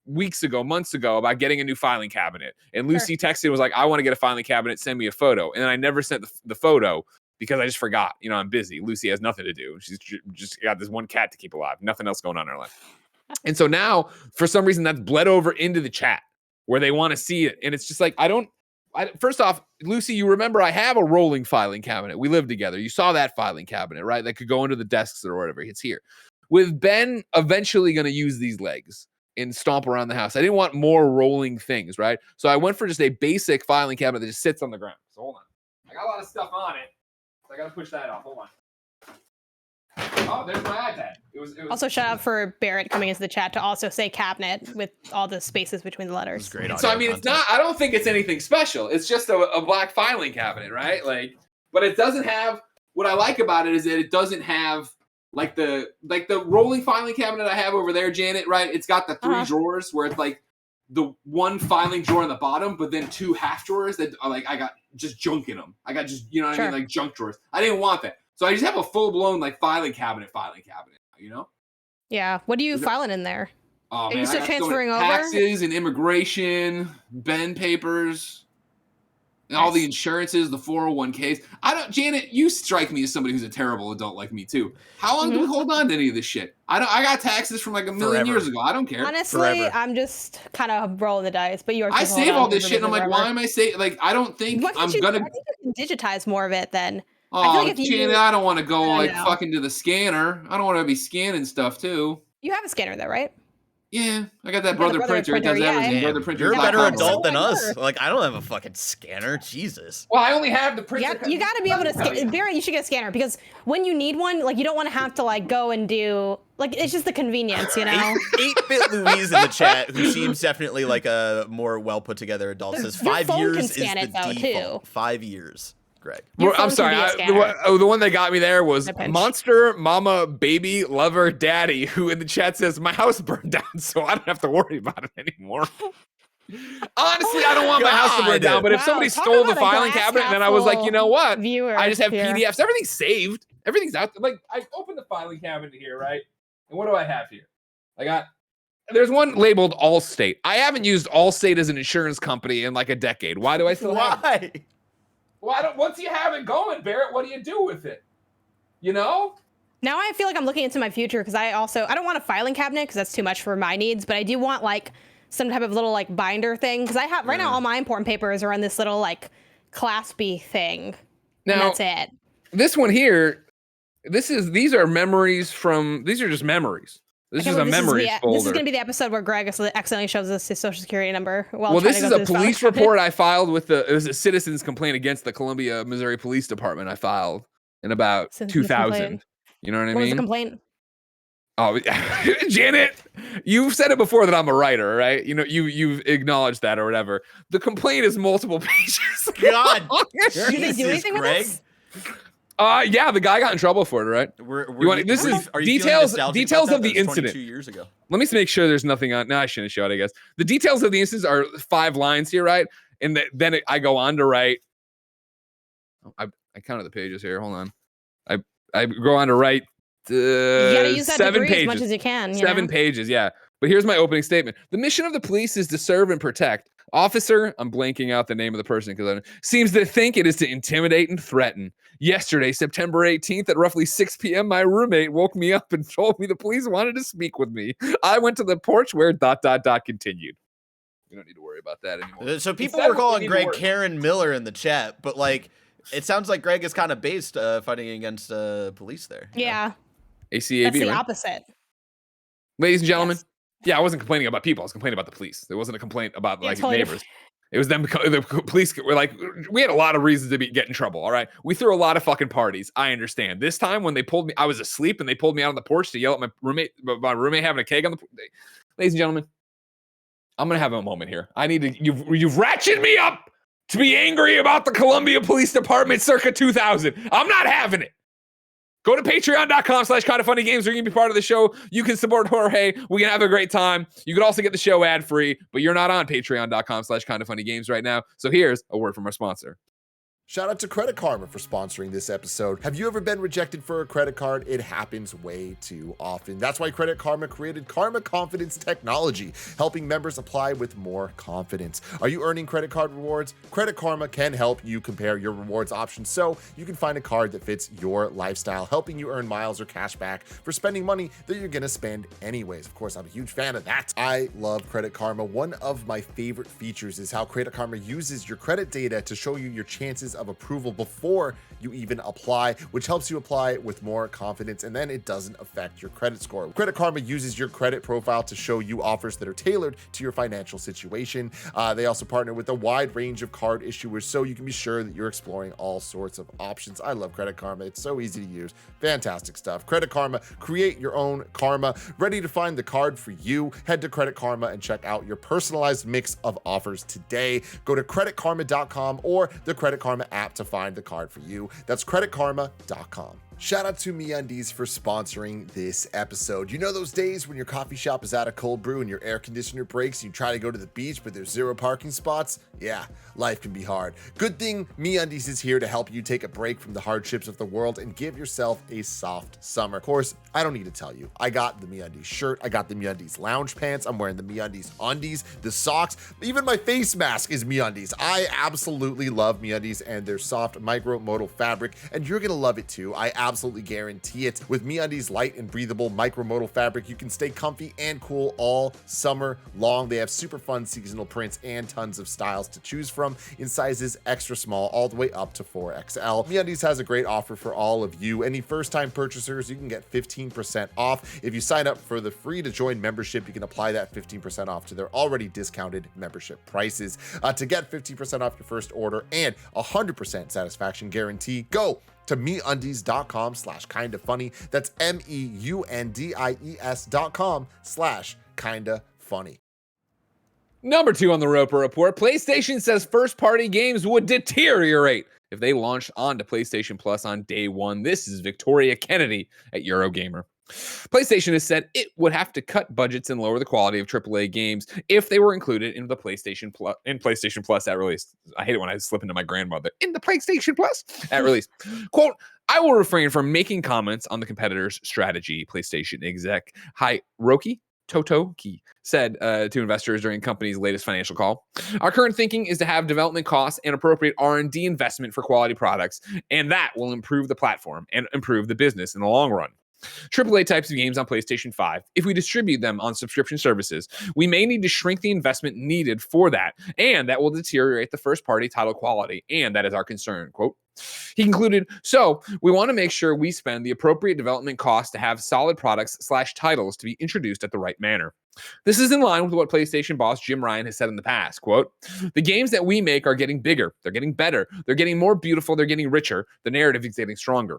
months ago about getting a new filing cabinet. And Lucy texted and was like, I want to get a filing cabinet. Send me a photo. And then I never sent the photo because I just forgot. You know, I'm busy. Lucy has nothing to do. She's just got this one cat to keep alive. Nothing else going on in her life. And so now, for some reason, that's bled over into the chat where they want to see it. And it's just like, first off, Lucy, you remember I have a rolling filing cabinet. We live together. You saw that filing cabinet, right? That could go into the desks or whatever. It's here. With Ben eventually going to use these legs and stomp around the house. I didn't want more rolling things, right? So I went for just a basic filing cabinet that just sits on the ground. So hold on. I got a lot of stuff on it. So I got to push that off. Hold on. Oh, there's my iPad. It was also, shout out for Barrett coming into the chat to also say cabinet with all the spaces between the letters. Great. So I mean, I don't think it's anything special. It's just a black filing cabinet, right? Like, but it doesn't have. What I like about it is that it doesn't have like the rolling filing cabinet I have over there, Janet. Right? It's got the three drawers where it's like the one filing drawer on the bottom, but then two half drawers that are like I got just junk in them. I got just what I mean, like junk drawers. I didn't want that. So I just have a full-blown like filing cabinet, you know? Yeah. What are you filing in there? Oh, are you still transferring over? Taxes and immigration, Ben papers, and all the insurances, the 401ks. Janet, you strike me as somebody who's a terrible adult like me too. How long do we hold on to any of this shit? I got taxes from like a million years ago. I don't care. Honestly, I'm just kind of rolling the dice, but yours. I save all this shit and I'm like, why am I saving? Like, I don't think I think you can digitize more of it then. Oh, Janet, I don't want to go fucking to the scanner. I don't want to be scanning stuff too. You have a scanner though, right? Yeah, I got that brother printer. It does everything. Brother printer. You're a better adult than us. Like, I don't have a fucking scanner. Jesus. Well, I only have the printer. Yeah, you got to be able to scan. Barry, you should get a scanner because when you need one, like, you don't want to have to like go and do like it's just the convenience, you know. 8-bit Louise in the chat, who seems definitely like a more well put together adult, says 5 years is the default. 5 years. Greg. I'm sorry. The one that got me there was Monster Mama Baby Lover Daddy, who in the chat says my house burned down, so I don't have to worry about it anymore. Honestly, I don't want my house to burn down, but if somebody stole the filing cabinet, then I was like, you know what? I just have PDFs. Everything's saved. Everything's out. Like, I opened the filing cabinet here, right? And what do I have here? There's one labeled Allstate. I haven't used Allstate as an insurance company in like a decade. Why do I still have it? Well, once you have it going, Barrett, what do you do with it? You know? Now I feel like I'm looking into my future because I don't want a filing cabinet because that's too much for my needs, but I do want like some type of little like binder thing because I have right now all my important papers are on this little like claspy thing. Now, and that's it. This one here, these are just memories. This is a memories folder. This is going to be the episode where Greg accidentally shows us his social security number. Well, this is a police report I filed with it was a citizen's complaint against the Columbia, Missouri Police Department I filed in about 2000. You know what I mean? What was the complaint? Oh, Janet, you've said it before that I'm a writer, right? You know, you've acknowledged that or whatever. The complaint is multiple pages. God, do they do anything with this? Yeah, the guy got in trouble for it, right? This is details of the incident. 2 years ago. Let me make sure there's nothing on. No, I shouldn't show it, I guess. The details of the incident are 5 lines here, right? And then I go on to write. I counted the pages here. Hold on. I go on to write you gotta use that 7 pages. As much as you can. 7 pages, yeah. But here's my opening statement. The mission of the police is to serve and protect. Officer, I'm blanking out the name of the person because seems to think it is to intimidate and threaten. Yesterday, September 18th at roughly 6 p.m., my roommate woke me up and told me the police wanted to speak with me. I went to the porch where ... continued. We don't need to worry about that anymore. So people were calling Greg Karen Miller in the chat, but like It sounds like Greg is kind of based fighting against police there. Yeah. ACAB, That's the right? opposite. Ladies and gentlemen, Yes. yeah, I wasn't complaining about people. I was complaining about the police. There wasn't a complaint about Yeah, like totally neighbors. It was them. The police were like, we had a lot of reasons to get in trouble. All right, we threw a lot of fucking parties. I understand. This time when they pulled me, I was asleep and they pulled me out on the porch to yell at my roommate having a keg on the. Ladies and gentlemen, I'm gonna have a moment here. I need to. You've ratcheted me up to be angry about the Columbia Police Department circa 2000. I'm not having it. Go to patreon.com/KindaFunnyGames where you can be part of the show. You can support Jorge. We can have a great time. You can also get the show ad-free, but you're not on patreon.com/KindaFunnyGames right now. So here's a word from our sponsor. Shout out to Credit Karma for sponsoring this episode. Have you ever been rejected for a credit card? It happens way too often. That's why Credit Karma created Karma Confidence technology, helping members apply with more confidence. Are you earning credit card rewards? Credit Karma can help you compare your rewards options so you can find a card that fits your lifestyle, helping you earn miles or cash back for spending money that you're gonna spend anyways. Of course, I'm a huge fan of that. I love Credit Karma. One of my favorite features is how Credit Karma uses your credit data to show you your chances of approval before you even apply, which helps you apply with more confidence, and then it doesn't affect your credit score. Credit Karma uses your credit profile to show you offers that are tailored to your financial situation. They also partner with a wide range of card issuers so you can be sure that you're exploring all sorts of options. I love Credit Karma. It's so easy to use. Fantastic stuff. Credit Karma, create your own karma. Ready to find the card for you? Head to Credit Karma and check out your personalized mix of offers today. Go to creditkarma.com or the Credit Karma app to find the card for you. That's creditkarma.com. Shout out to MeUndies for sponsoring this episode. You know those days when your coffee shop is out of cold brew and your air conditioner breaks and you try to go to the beach but there's 0 parking spots? Yeah, life can be hard. Good thing MeUndies is here to help you take a break from the hardships of the world and give yourself a soft summer. Of course, I don't need to tell you. I got the MeUndies shirt. I got the MeUndies lounge pants. I'm wearing the MeUndies undies, the socks. Even my face mask is MeUndies. I absolutely love MeUndies and their soft micromodal fabric, and you're gonna love it too. I absolutely guarantee it. With MeUndies light and breathable micromodal fabric, you can stay comfy and cool all summer long. They have super fun seasonal prints and tons of styles to choose from in sizes extra small all the way up to 4XL. MeUndies has a great offer for all of you. Any first-time purchasers, you can get 15% off. If you sign up for the free to join membership, you can apply that 15% off to their already discounted membership prices. To get 15% off your first order and 100% satisfaction guarantee, go to MeUndies.com/KindaFunny. That's MEUNDIES.com/KindaFunny. Number 2 on the Roper Report, PlayStation says first-party games would deteriorate if they launched onto PlayStation Plus on day one. This is Victoria Kennedy at Eurogamer. PlayStation has said it would have to cut budgets and lower the quality of AAA games if they were included in the PlayStation Plus at release. I hate it when I slip into my grandmother. In the PlayStation Plus at release. Quote, I will refrain from making comments on the competitor's strategy, PlayStation exec Hiroki Totoki said to investors during the company's latest financial call. Our current thinking is to have development costs and appropriate R&D investment for quality products, and that will improve the platform and improve the business in the long run. AAA types of games on PlayStation 5, if we distribute them on subscription services, we may need to shrink the investment needed for that, and that will deteriorate the first-party title quality, and that is our concern, quote. He concluded, so we want to make sure we spend the appropriate development costs to have solid products/titles to be introduced at the right manner. This is in line with what PlayStation boss Jim Ryan has said in the past, quote, the games that we make are getting bigger, they're getting better, they're getting more beautiful, they're getting richer, the narrative is getting stronger.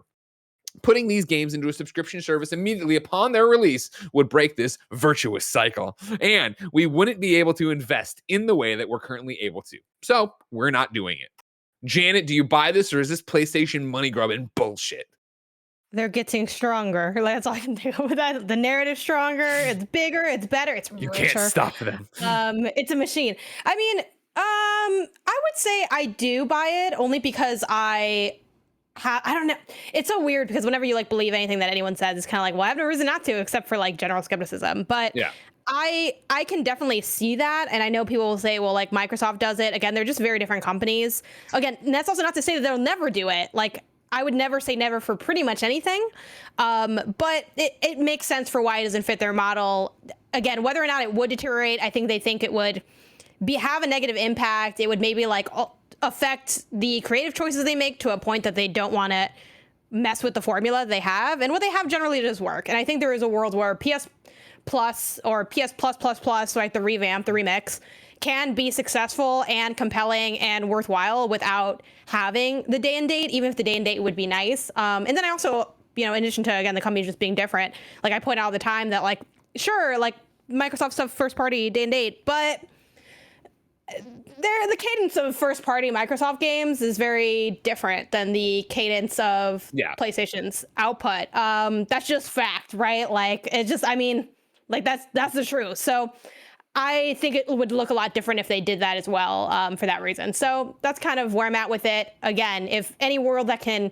Putting these games into a subscription service immediately upon their release would break this virtuous cycle, and we wouldn't be able to invest in the way that we're currently able to. So we're not doing it. Janet, do you buy this, or is this PlayStation money grubbing bullshit? They're getting stronger. Like, that's all I can do with that. The narrative's stronger. It's bigger. It's better. It's richer. You can't stop them. It's a machine. I mean, I would say I do buy it only because I don't know. It's so weird because whenever you like believe anything that anyone says, it's kind of like, well, I have no reason not to, except for like general skepticism. But yeah. I can definitely see that. And I know people will say, well, like Microsoft does it. Again, they're just very different companies. Again, and that's also not to say that they'll never do it. Like, I would never say never for pretty much anything. But it makes sense for why it doesn't fit their model. Again, whether or not it would deteriorate, I think they think it would have a negative impact. It would maybe like affect the creative choices they make to a point that they don't want to mess with the formula they have, and what they have generally does work. And I think there is a world where PS Plus or PS Plus Plus Plus, like the revamp, the remix, can be successful and compelling and worthwhile without having the day and date, even if the day and date would be nice. And then I also, you know, in addition to, again, the company just being different, like I point out all the time that, like, sure, like Microsoft stuff first party day and date, but the cadence of first party Microsoft games is very different than the cadence of PlayStation's output. That's just fact, right? Like, it's just, I mean, like that's the truth. So I think it would look a lot different if they did that as well, for that reason. So that's kind of where I'm at with it. Again, if any world that can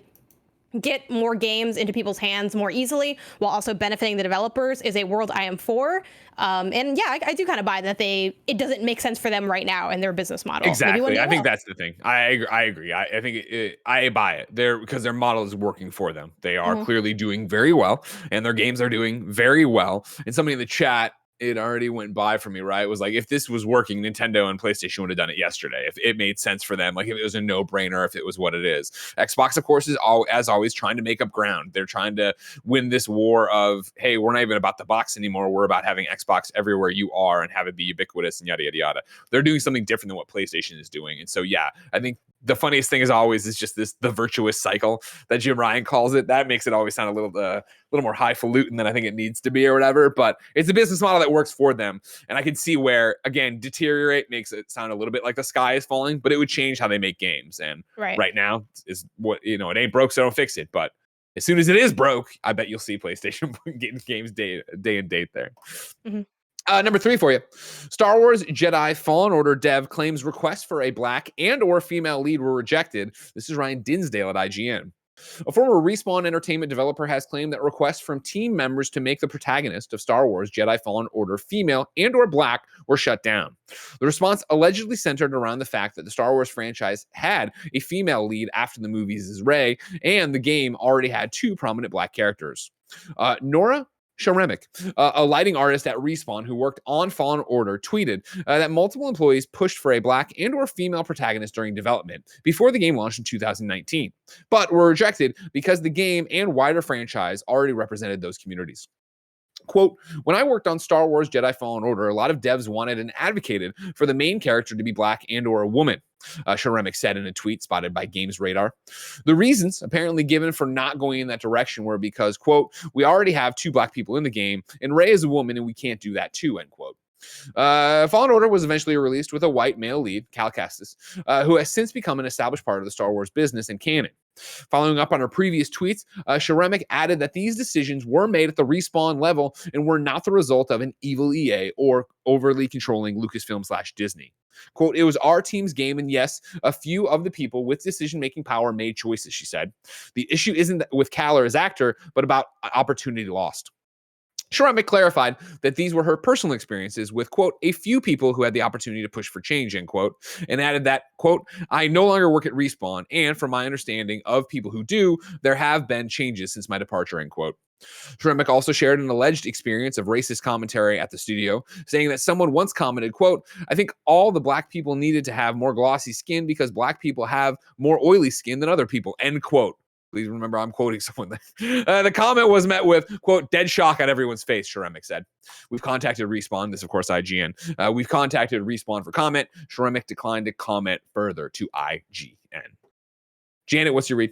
get more games into people's hands more easily while also benefiting the developers is a world I am for. And yeah, I do kind of buy that it doesn't make sense for them right now in their business model. Exactly. I think that's the thing. I agree. I think I buy it there because their model is working for them. They are clearly doing very well, and their games are doing very well. And somebody in the chat, it already went by for me, right? It was like, if this was working, Nintendo and PlayStation would have done it yesterday. If it made sense for them, like if it was a no-brainer, if it was what it is. Xbox, of course, is as always trying to make up ground. They're trying to win this war of, hey, we're not even about the box anymore. We're about having Xbox everywhere you are and have it be ubiquitous and yada, yada, yada. They're doing something different than what PlayStation is doing. And so, yeah, I think the funniest thing as always is just the virtuous cycle that Jim Ryan calls it. That makes it always sound a little more highfalutin than I think it needs to be or whatever, but it's a business model that works for them. And I can see where, again, Deteriorate makes it sound a little bit like the sky is falling, but it would change how they make games. And right now is what, you know, it ain't broke, so don't fix it. But as soon as it is broke, I bet you'll see PlayStation getting games day and date there. Number 3 for you. Star Wars Jedi Fallen Order dev claims requests for a black and or female lead were rejected. This is Ryan Dinsdale at IGN. A former Respawn Entertainment developer has claimed that requests from team members to make the protagonist of Star Wars Jedi Fallen Order female and or black were shut down. The response allegedly centered around the fact that the Star Wars franchise had a female lead after the movies' Rey, and the game already had 2 prominent black characters. Nora Sharemic, a lighting artist at Respawn who worked on Fallen Order, tweeted that multiple employees pushed for a black and or female protagonist during development before the game launched in 2019, but were rejected because the game and wider franchise already represented those communities. Quote, when I worked on Star Wars Jedi Fallen Order, a lot of devs wanted and advocated for the main character to be black and or a woman, Sharemic said in a tweet spotted by Games Radar. The reasons apparently given for not going in that direction were because, quote, we already have 2 black people in the game, and Rey is a woman, and we can't do that too, end quote. Fallen Order was eventually released with a white male lead, Cal Kestis, who has since become an established part of the Star Wars business and canon. Following up on her previous tweets, Sharemic added that these decisions were made at the Respawn level and were not the result of an evil EA or overly controlling Lucasfilm/Disney. Quote, it was our team's game, and yes, a few of the people with decision-making power made choices, she said. The issue isn't with Cal or his actor, but about opportunity lost. Sharemic clarified that these were her personal experiences with, quote, a few people who had the opportunity to push for change, end quote, and added that, quote, I no longer work at Respawn, and from my understanding of people who do, there have been changes since my departure, end quote. Sharemic also shared an alleged experience of racist commentary at the studio, saying that someone once commented, quote, I think all the black people needed to have more glossy skin because black people have more oily skin than other people, end quote. Please remember, I'm quoting someone. The comment was met with, quote, dead shock on everyone's face, Sharemic said. We've contacted Respawn. This, of course, IGN. We've contacted Respawn for comment. Sharemic declined to comment further to IGN. Janet, what's your read?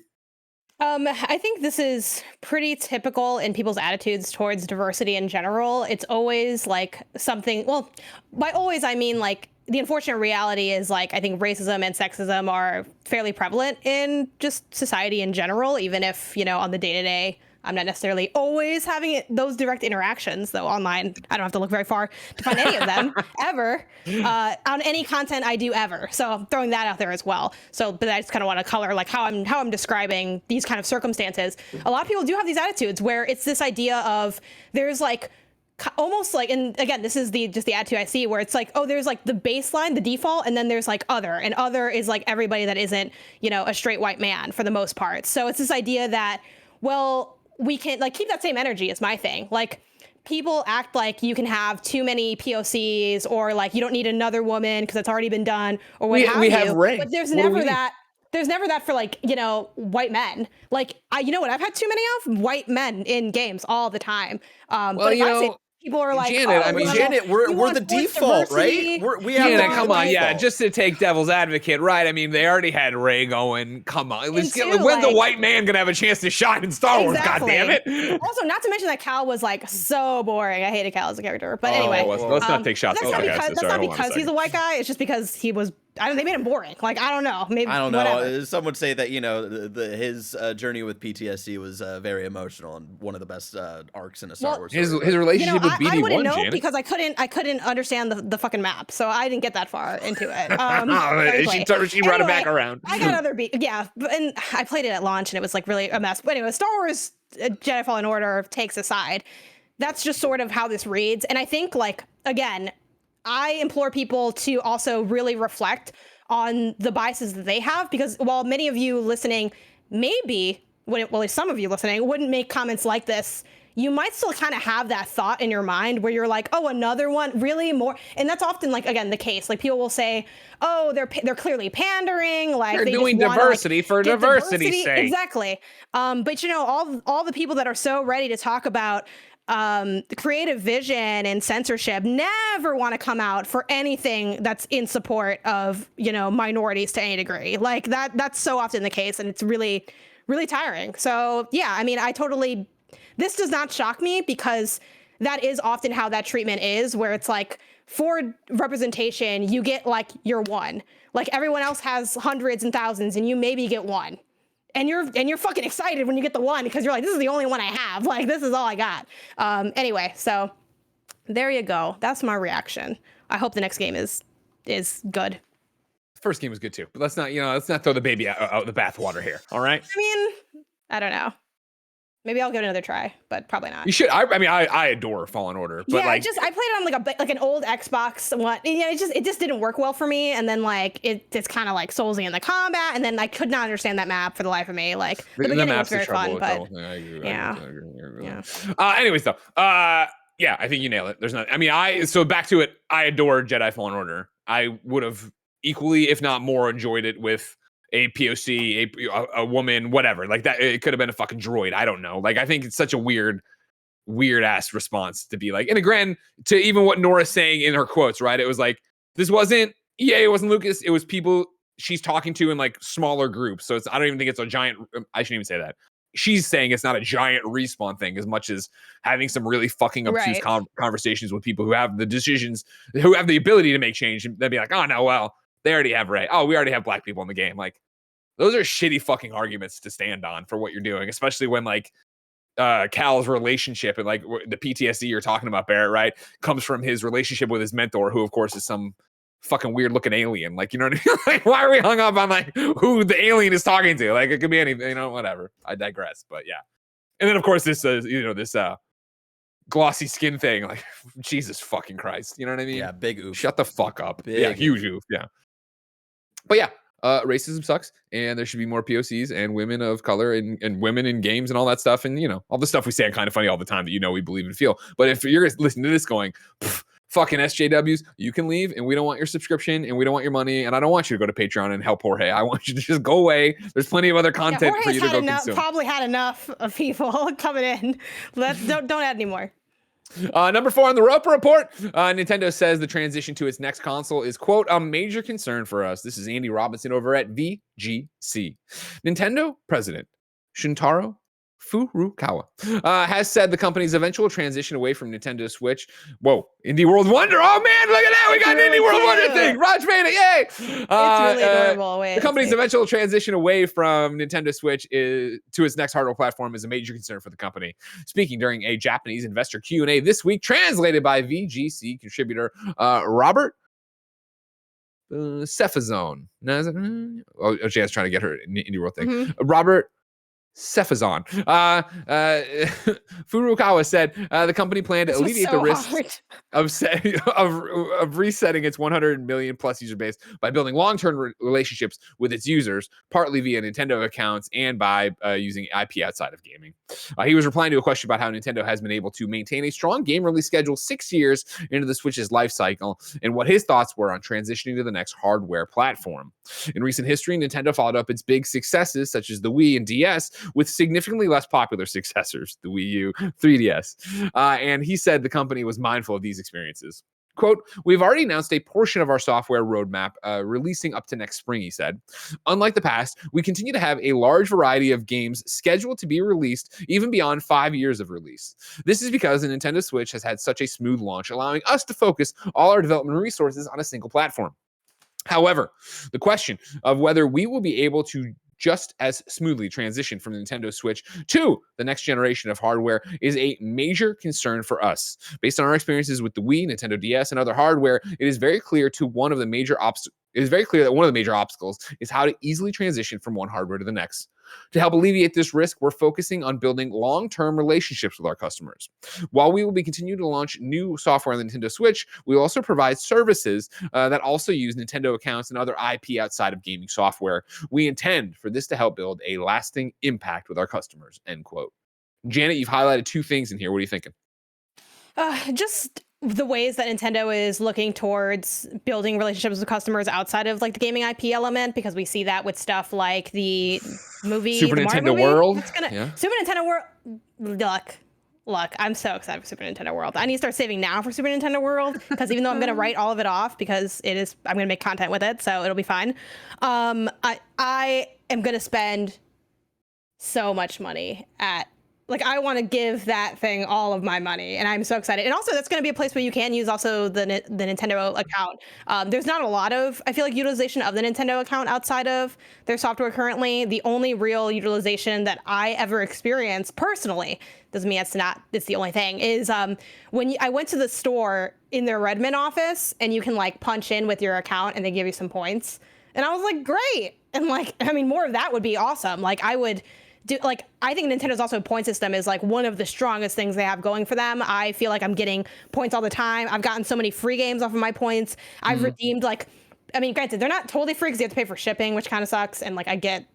I think this is pretty typical in people's attitudes towards diversity in general. It's always like something, well, by always, I mean like the unfortunate reality is like, I think racism and sexism are fairly prevalent in just society in general, even if, you know, on the day-to-day, I'm not necessarily always having those direct interactions, though online, I don't have to look very far to find any of them ever on any content I do ever. So I'm throwing that out there as well. So, but I just kind of want to color like how I'm describing these kind of circumstances. A lot of people do have these attitudes where it's this idea of there's like almost like, and again, this is just the attitude I see where it's like, oh, there's like the baseline, the default, and then there's like other, and other is like everybody that isn't, you know, a straight white man for the most part. So it's this idea that, well, we can like keep that same energy is my thing. Like people act like you can have too many POCs or like you don't need another woman because it's already been done or what have we you. have Ray. But there's What do never we need? that. There's never that for like, white men. Like, you know what I've had too many of? White men in games all the time. But if I say people are like, Janet, oh, I mean, well, Janet, we're want the forced default, diversity. right? We have Janet, the come on, default. just to take devil's advocate, right? I mean, they already had Ray going. Come on, And two, when's a like- white man gonna have a chance to shine in Star Wars? God damn it! Also, not to mention that Cal was like so boring. I hated Cal as a character. But anyway, let's not take shots. That's not Okay, because, so that's sorry, not hold on a because he's a second. white guy. It's just because he was. They made him boring. Like, I don't know. Maybe I don't know. whatever. Some would say that his journey with PTSD was very emotional and one of the best arcs in a Star Wars. His story. relationship with BD1, I wouldn't know Janet. because I couldn't understand the fucking map, so I didn't get that far into it. She brought it back around. I got other and I played it at launch and it was like really a mess. But anyway, Star Wars Jedi Fallen Order takes aside. That's just sort of how this reads, and I think again, I implore people to also really reflect on the biases that they have, because while many of you listening some of you listening wouldn't make comments like this, you might still kind of have that thought in your mind where you're like, oh, another one, really more? And that's often again the case. Like, people will say, oh, they're clearly pandering, like They're they doing just wanna, diversity for get diversity's sake. Exactly. But all the people that are so ready to talk about the creative vision and censorship never want to come out for anything that's in support of minorities to any degree. Like that's so often the case, and it's really, really tiring. So yeah, I mean, this does not shock me, because that is often how that treatment is, where it's like, for representation you get your one, like everyone else has hundreds and thousands and you maybe get one. And you're fucking excited when you get the one, because you're like, this is the only one I have. Like, this is all I got. Anyway, so there you go. That's my reaction. I hope the next game is good. The first game was good too, but let's not throw the baby out the bathwater here. All right. I mean, I don't know. Maybe I'll give it another try, but probably not. You should. I adore Fallen Order, but I played it on an old Xbox one. It just didn't work well for me, and then it's kind of soulsy in the combat, and then I could not understand that map for the life of me. Like, the beginning was very fun, but yeah. Anyways, though, yeah, I think you nailed it. There's not. I mean, so back to it. I adore Jedi Fallen Order. I would have equally, if not more, enjoyed it with a POC, a woman, whatever. Like that, it could have been a fucking droid. I don't know. Like, I think it's such a weird ass response to be like. And again, to even what Nora's saying in her quotes, right? It was like, this wasn't EA, it wasn't Lucas, it was people she's talking to in smaller groups. So I don't even think it's a giant. I shouldn't even say that. She's saying it's not a giant Respawn thing as much as having some really fucking obtuse conversations with people who have the decisions, who have the ability to make change. And they'd be like, oh no, well, they already have Ray. Oh, we already have black people in the game. Like, those are shitty fucking arguments to stand on for what you're doing, especially when Cal's relationship and the PTSD you're talking about, Barrett, right, comes from his relationship with his mentor, who of course is some fucking weird looking alien. Like, you know what I mean? Like, why are we hung up on who the alien is talking to? Like, it could be anything, whatever. I digress, but yeah. And then of course this glossy skin thing, like, Jesus fucking Christ, you know what I mean? Yeah, big oof. Shut the fuck up. Big huge oof. Yeah. But yeah, racism sucks, and there should be more POCs and women of color and women in games and all that stuff, and all the stuff we say on KindaFunny all the time that we believe and feel. But if you're listening to this going, fucking SJWs, you can leave, and we don't want your subscription, and we don't want your money, and I don't want you to go to Patreon and help Jorge. I want you to just go away. There's plenty of other content for you to go consume. Probably had enough of people coming in. Don't add any more. Number 4 on the Roper Report, Nintendo says the transition to its next console is, quote, a major concern for us. This is Andy Robinson over at VGC. Nintendo president Shintaro Furukawa has said the company's eventual transition away from Nintendo Switch. Whoa, Indie World Wonder. Oh man, look at that. We got an Indie World Wonder thing. Raj made it. Yay. It's really adorable. The company's eventual transition away from Nintendo Switch to its next hardware platform is a major concern for the company. Speaking during a Japanese investor Q&A this week, translated by VGC contributor Robert Cephazone. Oh, Jan's trying to get her Indie World thing. Mm-hmm. Robert Cephazon. Furukawa said the company planned to alleviate the risk of resetting its 100 million plus user base by building long-term relationships with its users, partly via Nintendo accounts and by using IP outside of gaming. He was replying to a question about how Nintendo has been able to maintain a strong game release schedule 6 years into the Switch's life cycle and what his thoughts were on transitioning to the next hardware platform. In recent history, Nintendo followed up its big successes, such as the Wii and DS, with significantly less popular successors, the Wii U, 3DS. And he said the company was mindful of these experiences. Quote, we've already announced a portion of our software roadmap releasing up to next spring, he said. Unlike the past, we continue to have a large variety of games scheduled to be released even beyond 5 years of release. This is because the Nintendo Switch has had such a smooth launch, allowing us to focus all our development resources on a single platform. However, the question of whether we will be able to just as smoothly transition from the Nintendo Switch to the next generation of hardware is a major concern for us. Based on our experiences with the Wii, Nintendo DS, and other hardware, it is very clear that one of the major obstacles is how to easily transition from one hardware to the next. To help alleviate this risk, we're focusing on building long-term relationships with our customers. While we will be continuing to launch new software on the Nintendo Switch, we will also provide services that also use Nintendo accounts and other IP outside of gaming software. We intend for this to help build a lasting impact with our customers, end quote. Janet, you've highlighted 2 things in here. What are you thinking? Just the ways that Nintendo is looking towards building relationships with customers outside of like the gaming IP element, because we see that with stuff like the movie Super the Nintendo Mario movie. World. Super Nintendo World. Look, I'm so excited for Super Nintendo World. I need to start saving now for Super Nintendo World, because even though I'm going to write all of it off because I'm going to make content with it, so it'll be fine. I am going to spend so much money at, like, I want to give that thing all of my money, and I'm so excited. And also, that's going to be a place where you can use also the Nintendo account. There's not a lot of, I feel like, utilization of the Nintendo account outside of their software currently. The only real utilization that I ever experienced personally, doesn't mean it's the only thing, is when I went to the store in their Redmond office, and you can like punch in with your account and they give you some points. And I was like, great. And like, I mean, more of that would be awesome. Like, I think Nintendo's also point system is like one of the strongest things they have going for them. I feel like I'm getting points all the time. I've gotten so many free games off of my points. I've redeemed, like, I mean, granted, they're not totally free because you have to pay for shipping, which kind of sucks. And like, I get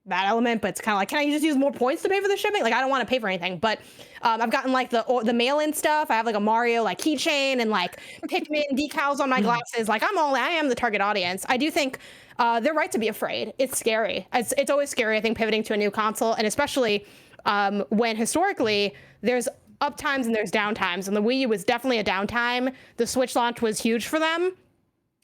that element, but it's kind of like, can I just use more points to pay for the shipping? Like, I don't want to pay for anything, but I've gotten like the mail-in stuff. I have like a Mario like keychain and like Pikmin decals on my glasses. Like, I am the target audience. I do think they're right to be afraid. It's scary. It's always scary, I think, pivoting to a new console, and especially when historically there's up times and there's down times. And the Wii U was definitely a downtime. The Switch launch was huge for them.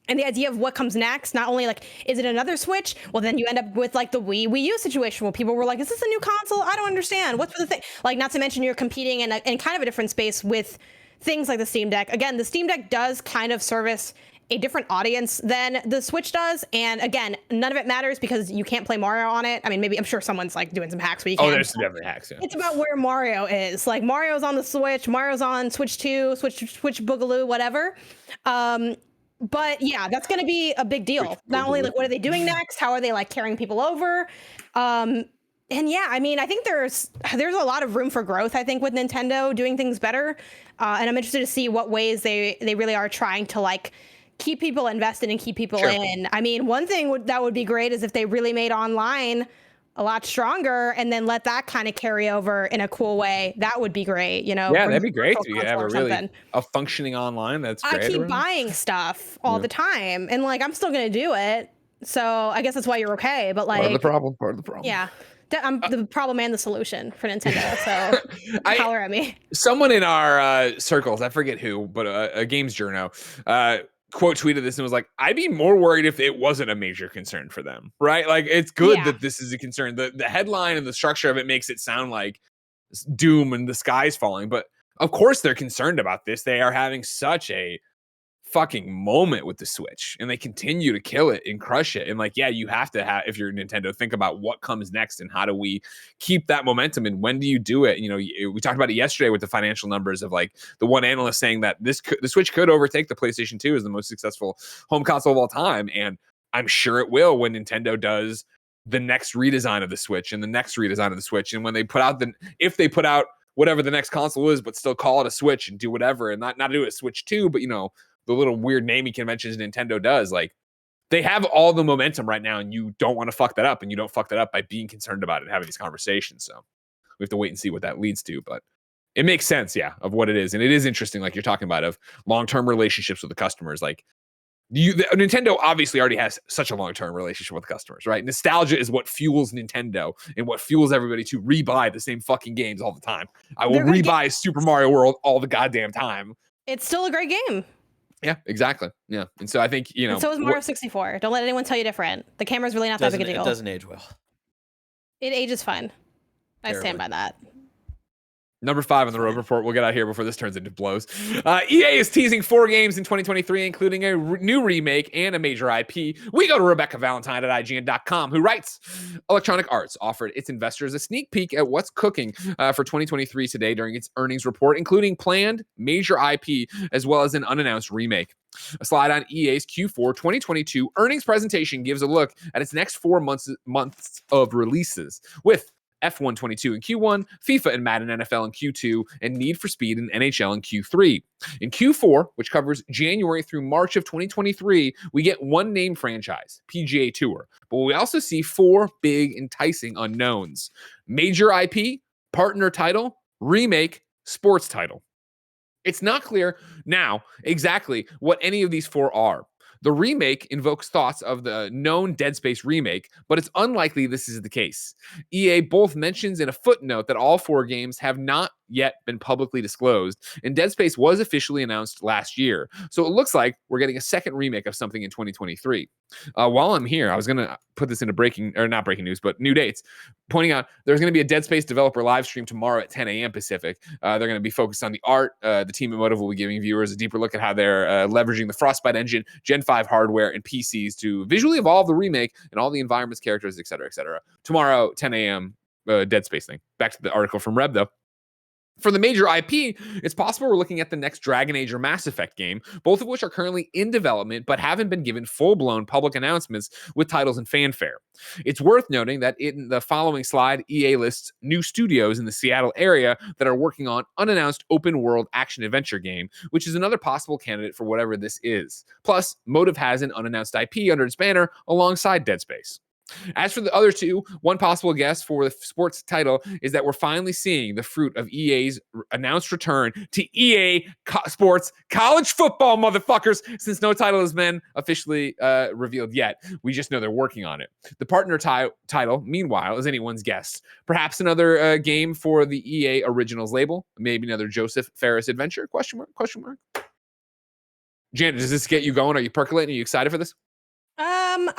And the idea of what comes next, not only like, is it another Switch? Well, then you end up with like the Wii U situation where people were like, is this a new console? I don't understand. What's the thing? Like, not to mention you're competing in kind of a different space with things like the Steam Deck. Again, the Steam Deck does kind of service a different audience than the Switch does. And again, none of it matters because you can't play Mario on it. I mean, maybe, I'm sure someone's like doing some hacks where you can. Oh, there's definitely hacks, yeah. It's about where Mario is. Like, Mario's on the Switch, Mario's on Switch 2, Switch Boogaloo, whatever. But yeah, that's going to be a big deal. Not only like, what are they doing next? How are they like carrying people over? And yeah, I mean, I think there's a lot of room for growth, I think, with Nintendo doing things better. And I'm interested to see what ways they really are trying to like keep people invested and keep people in. I mean, one thing that would be great is if they really made online a lot stronger and then let that kind of carry over in a cool way. That would be great, you know? Yeah, that'd be great to have a functioning online. That's great. I keep buying stuff all the time, and like, I'm still going to do it. So I guess that's why you're okay. But like, part of the problem. Yeah. I'm the problem and the solution for Nintendo. So holler at me. Someone in our circles, I forget who, but a games journo, quote tweeted this and was like, I'd be more worried if it wasn't a major concern for them, right? Like, it's good that this is a concern. The headline and the structure of it makes it sound like doom and the sky's falling, but of course they're concerned about this. They are having such a fucking moment with the Switch, and they continue to kill it and crush it. And like, yeah, you have to have, if you're Nintendo, think about what comes next and how do we keep that momentum and when do you do it? You know, we talked about it yesterday with the financial numbers of like the one analyst saying that the Switch could overtake the PlayStation 2 as the most successful home console of all time, and I'm sure it will when Nintendo does the next redesign of the Switch and the next redesign of the Switch. And when they put out if they put out whatever the next console is, but still call it a Switch and do whatever, and not do a Switch 2, but the little weird naming conventions Nintendo does, like they have all the momentum right now, and you don't want to fuck that up, and you don't fuck that up by being concerned about it and having these conversations. So we have to wait and see what that leads to, but it makes sense, of what it is. And it is interesting, like you're talking about, of long-term relationships with the customers. Like Nintendo obviously already has such a long-term relationship with customers, right? Nostalgia is what fuels Nintendo and what fuels everybody to rebuy the same fucking games all the time. I will rebuy Super Mario World all the goddamn time. It's still a great game. Yeah, exactly. Yeah. And so I think, And so is Mario 64. Don't let anyone tell you different. The camera's really not that big a deal. It doesn't age well. It ages fine. I stand by that. Number 5 on the road report. We'll get out here before this turns into blows. EA is teasing 4 games in 2023, including a new remake and a major IP. We go to Rebecca Valentine at IGN.com, who writes, Electronic Arts offered its investors a sneak peek at what's cooking for 2023 today during its earnings report, including planned major IP as well as an unannounced remake. A slide on EA's Q4 2022 earnings presentation gives a look at its next 4 months of releases, with F1 22 in Q1, FIFA and Madden NFL in Q2, and Need for Speed and NHL in Q3. In Q4, which covers January through March of 2023, we get one name franchise, PGA Tour. But we also see 4 big enticing unknowns: major IP, partner title, remake, sports title. It's not clear now exactly what any of these 4 are. The remake invokes thoughts of the known Dead Space remake, but it's unlikely this is the case. EA both mentions in a footnote that all 4 games have not yet been publicly disclosed, and Dead Space was officially announced last year. So it looks like we're getting a second remake of something in 2023. While I'm here, I was going to put this into not breaking news, but new dates, pointing out there's going to be a Dead Space developer live stream tomorrow at 10 a.m. Pacific. They're going to be focused on the art. The team at Motive will be giving viewers a deeper look at how they're leveraging the Frostbite engine, Gen 5 hardware, and PCs to visually evolve the remake and all the environments, characters, etc., etc. Tomorrow, 10 a.m. Dead Space thing. Back to the article from Reb, though. For the major IP, it's possible we're looking at the next Dragon Age or Mass Effect game, both of which are currently in development but haven't been given full-blown public announcements with titles and fanfare. It's worth noting that in the following slide, EA lists new studios in the Seattle area that are working on unannounced open-world action-adventure game, which is another possible candidate for whatever this is. Plus, Motive has an unannounced IP under its banner alongside Dead Space. As for the other 2, one possible guess for the sports title is that we're finally seeing the fruit of EA's announced return to EA Sports College Football, motherfuckers, since no title has been officially revealed yet. We just know they're working on it. The partner title, meanwhile, is anyone's guess. Perhaps another game for the EA Originals label. Maybe another Joseph Ferris adventure? Question mark. Janet, does this get you going? Are you percolating? Are you excited for this? I'm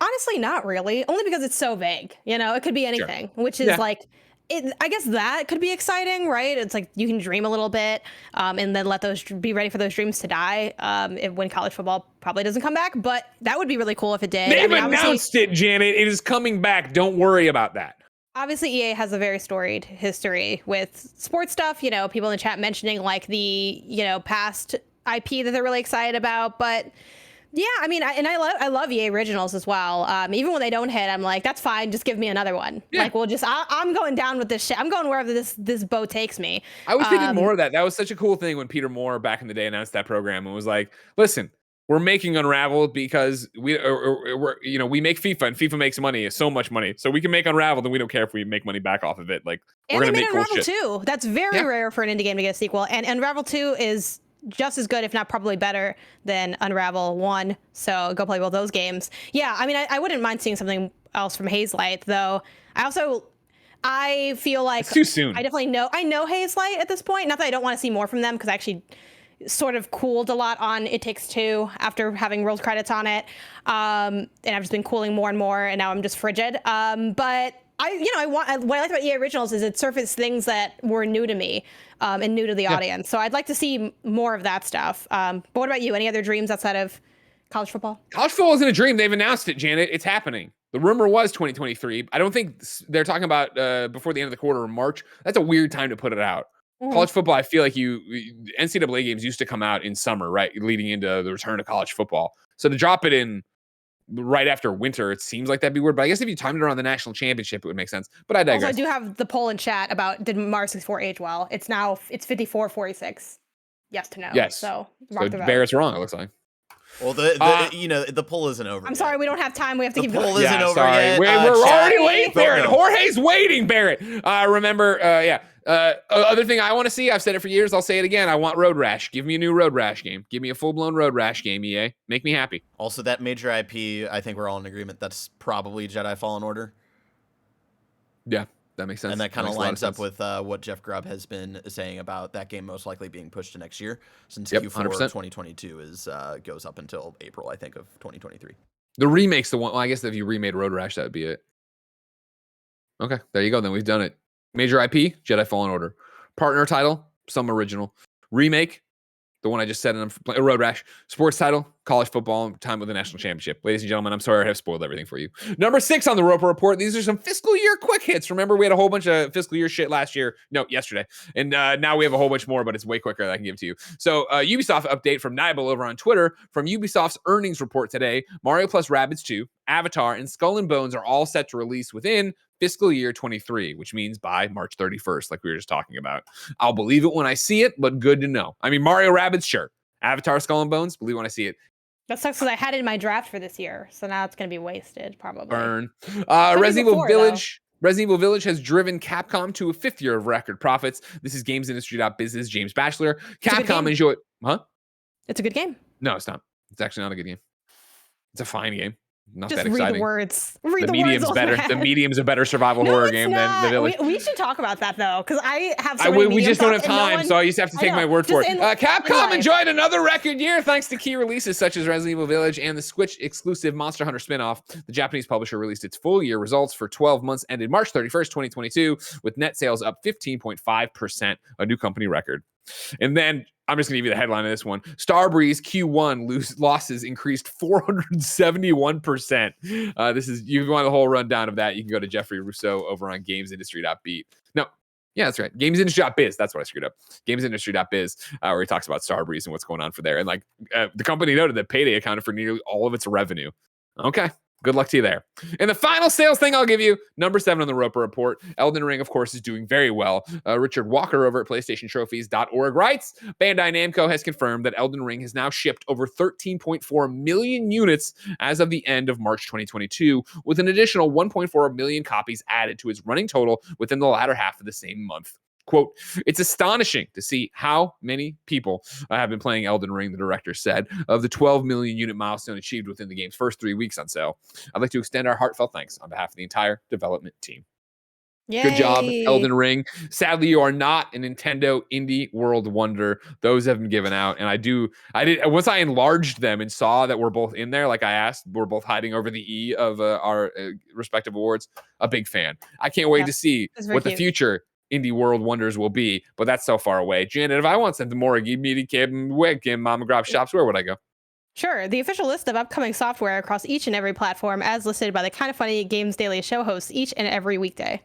honestly not really, only because it's so vague. It could be anything, which is I guess that could be exciting, right? It's like you can dream a little bit and then be ready for those dreams to die when college football probably doesn't come back. But that would be really cool if it did. They've announced it, Janet. It is coming back. Don't worry about that. Obviously, EA has a very storied history with sports stuff. People in the chat mentioning like the past IP that they're really excited about, but. Yeah, I mean, I love EA Originals as well. Even when they don't hit, I'm like, that's fine. Just give me another one. Yeah. Like, I'm going down with this shit. I'm going wherever this boat takes me. I wish they did more of that. That was such a cool thing when Peter Moore back in the day announced that program and was like, listen, we're making Unraveled because we make FIFA and FIFA makes money, so much money. So we can make Unraveled and we don't care if we make money back off of it. Like, we're going to make cool shit. Unravel 2. That's very rare for an indie game to get a sequel. And Unravel 2 is just as good, if not probably better than Unravel 1. So go play both those games. Yeah, I mean, I wouldn't mind seeing something else from Hazelight, though. I feel like it's too soon. I know Hazelight at this point. Not that I don't want to see more from them, because I actually sort of cooled a lot on It Takes Two after having rolled credits on it. And I've just been cooling more and more, and now I'm just frigid. But what I like about EA Originals is it surfaced things that were new to me and new to the audience. So I'd like to see more of that stuff. But what about you? Any other dreams outside of college football? College football isn't a dream. They've announced it, Janet. It's happening. The rumor was 2023. I don't think they're talking about before the end of the quarter in March. That's a weird time to put it out. Mm-hmm. College football, I feel like NCAA games used to come out in summer, right? Leading into the return of college football. So to drop it in right after winter, it seems like that'd be weird. But I guess if you timed it around the national championship, it would make sense. But I digress. Also, I do have the poll in chat about did Mario 64 age well? It's 54-46. Yes to no. Yes. So So Barrett's wrong, it looks like. Well, the poll isn't over. I'm sorry, we don't have time. We have to keep going. The poll isn't over yet. We're already late, Barrett. Jorge's waiting, Barrett. Remember, other thing I want to see, I've said it for years, I'll say it again. I want Road Rash. Give me a new Road Rash game. Give me a full-blown Road Rash game, EA. Make me happy. Also, that major IP, I think we're all in agreement, that's probably Jedi Fallen Order. Yeah, that makes sense. And that kind of lines up with what Jeff Grubb has been saying about that game most likely being pushed to next year, since Q4 100%. 2022 goes up until April, I think, of 2023. The remake's the one. Well, I guess if you remade Road Rash, that would be it. Okay, there you go. Then we've done it. Major IP, Jedi Fallen Order. Partner title, some original. Remake, the one I just said, Road Rash. Sports title, college football, time with the national championship. Ladies and gentlemen, I'm sorry I have spoiled everything for you. Number 6 on the Roper Report. These are some fiscal year quick hits. Remember, we had a whole bunch of fiscal year shit last year. No, yesterday. And now we have a whole bunch more, but it's way quicker than I can give to you. So Ubisoft update from Nibel over on Twitter. From Ubisoft's earnings report today, Mario plus Rabbids 2, Avatar, and Skull and Bones are all set to release within fiscal year 23, which means by March 31st, like we were just talking about. I'll believe it when I see it, but good to know. I mean, Mario Rabbids, sure. Avatar, Skull and Bones, believe when I see it. That sucks because I had it in my draft for this year, so now it's going to be wasted, probably. Burn. Resident Evil Village. Resident Evil Village has driven Capcom to a 5th year of record profits. This is GamesIndustry.biz's James Batchelor. Capcom enjoyed... Huh? It's a good game. No, it's not. It's actually not a good game. It's a fine game. Not just that exciting. Read the words. The medium's better. The medium's a better survival horror game than the Village. We should talk about that though, because I have so many we just don't have time, so I used to have to take my word for it. Capcom enjoyed another record year thanks to key releases such as Resident Evil Village and the Switch exclusive Monster Hunter spinoff. The Japanese publisher released its full year results for 12 months ended March 31st, 2022, with net sales up 15.5%, a new company record. And then I'm just going to give you the headline of this one. Starbreeze Q1 losses increased 471%. This is, you want the whole rundown of that, you can go to Jeffrey Rousseau over on gamesindustry.beat. No, yeah, that's right. Gamesindustry.biz. That's what I screwed up. Gamesindustry.biz, where he talks about Starbreeze and what's going on for there. And like the company noted that Payday accounted for nearly all of its revenue. Okay. Good luck to you there. And the final sales thing I'll give you, number 7 on the Roper Report. Elden Ring, of course, is doing very well. Richard Walker over at PlayStationTrophies.org writes, Bandai Namco has confirmed that Elden Ring has now shipped over 13.4 million units as of the end of March 2022, with an additional 1.4 million copies added to its running total within the latter half of the same month. Quote, it's astonishing to see how many people have been playing Elden Ring, the director said, of the 12 million unit milestone achieved within the game's first 3 weeks on sale. I'd like to extend our heartfelt thanks on behalf of the entire development team. Yay. Good job, Elden Ring. Sadly, you are not a Nintendo Indie World Wonder. Those have been given out. And I did once I enlarged them and saw that we're both in there, like I asked, we're both hiding over the E of our respective awards. A big fan. I can't wait to see what the future Indie World Wonders will be, but that's so far away. Janet, if I want something more, give me the web in Mama Grab shops. Where would I go? Sure. The official list of upcoming software across each and every platform, as listed by the KindaFunny Games Daily show hosts each and every weekday.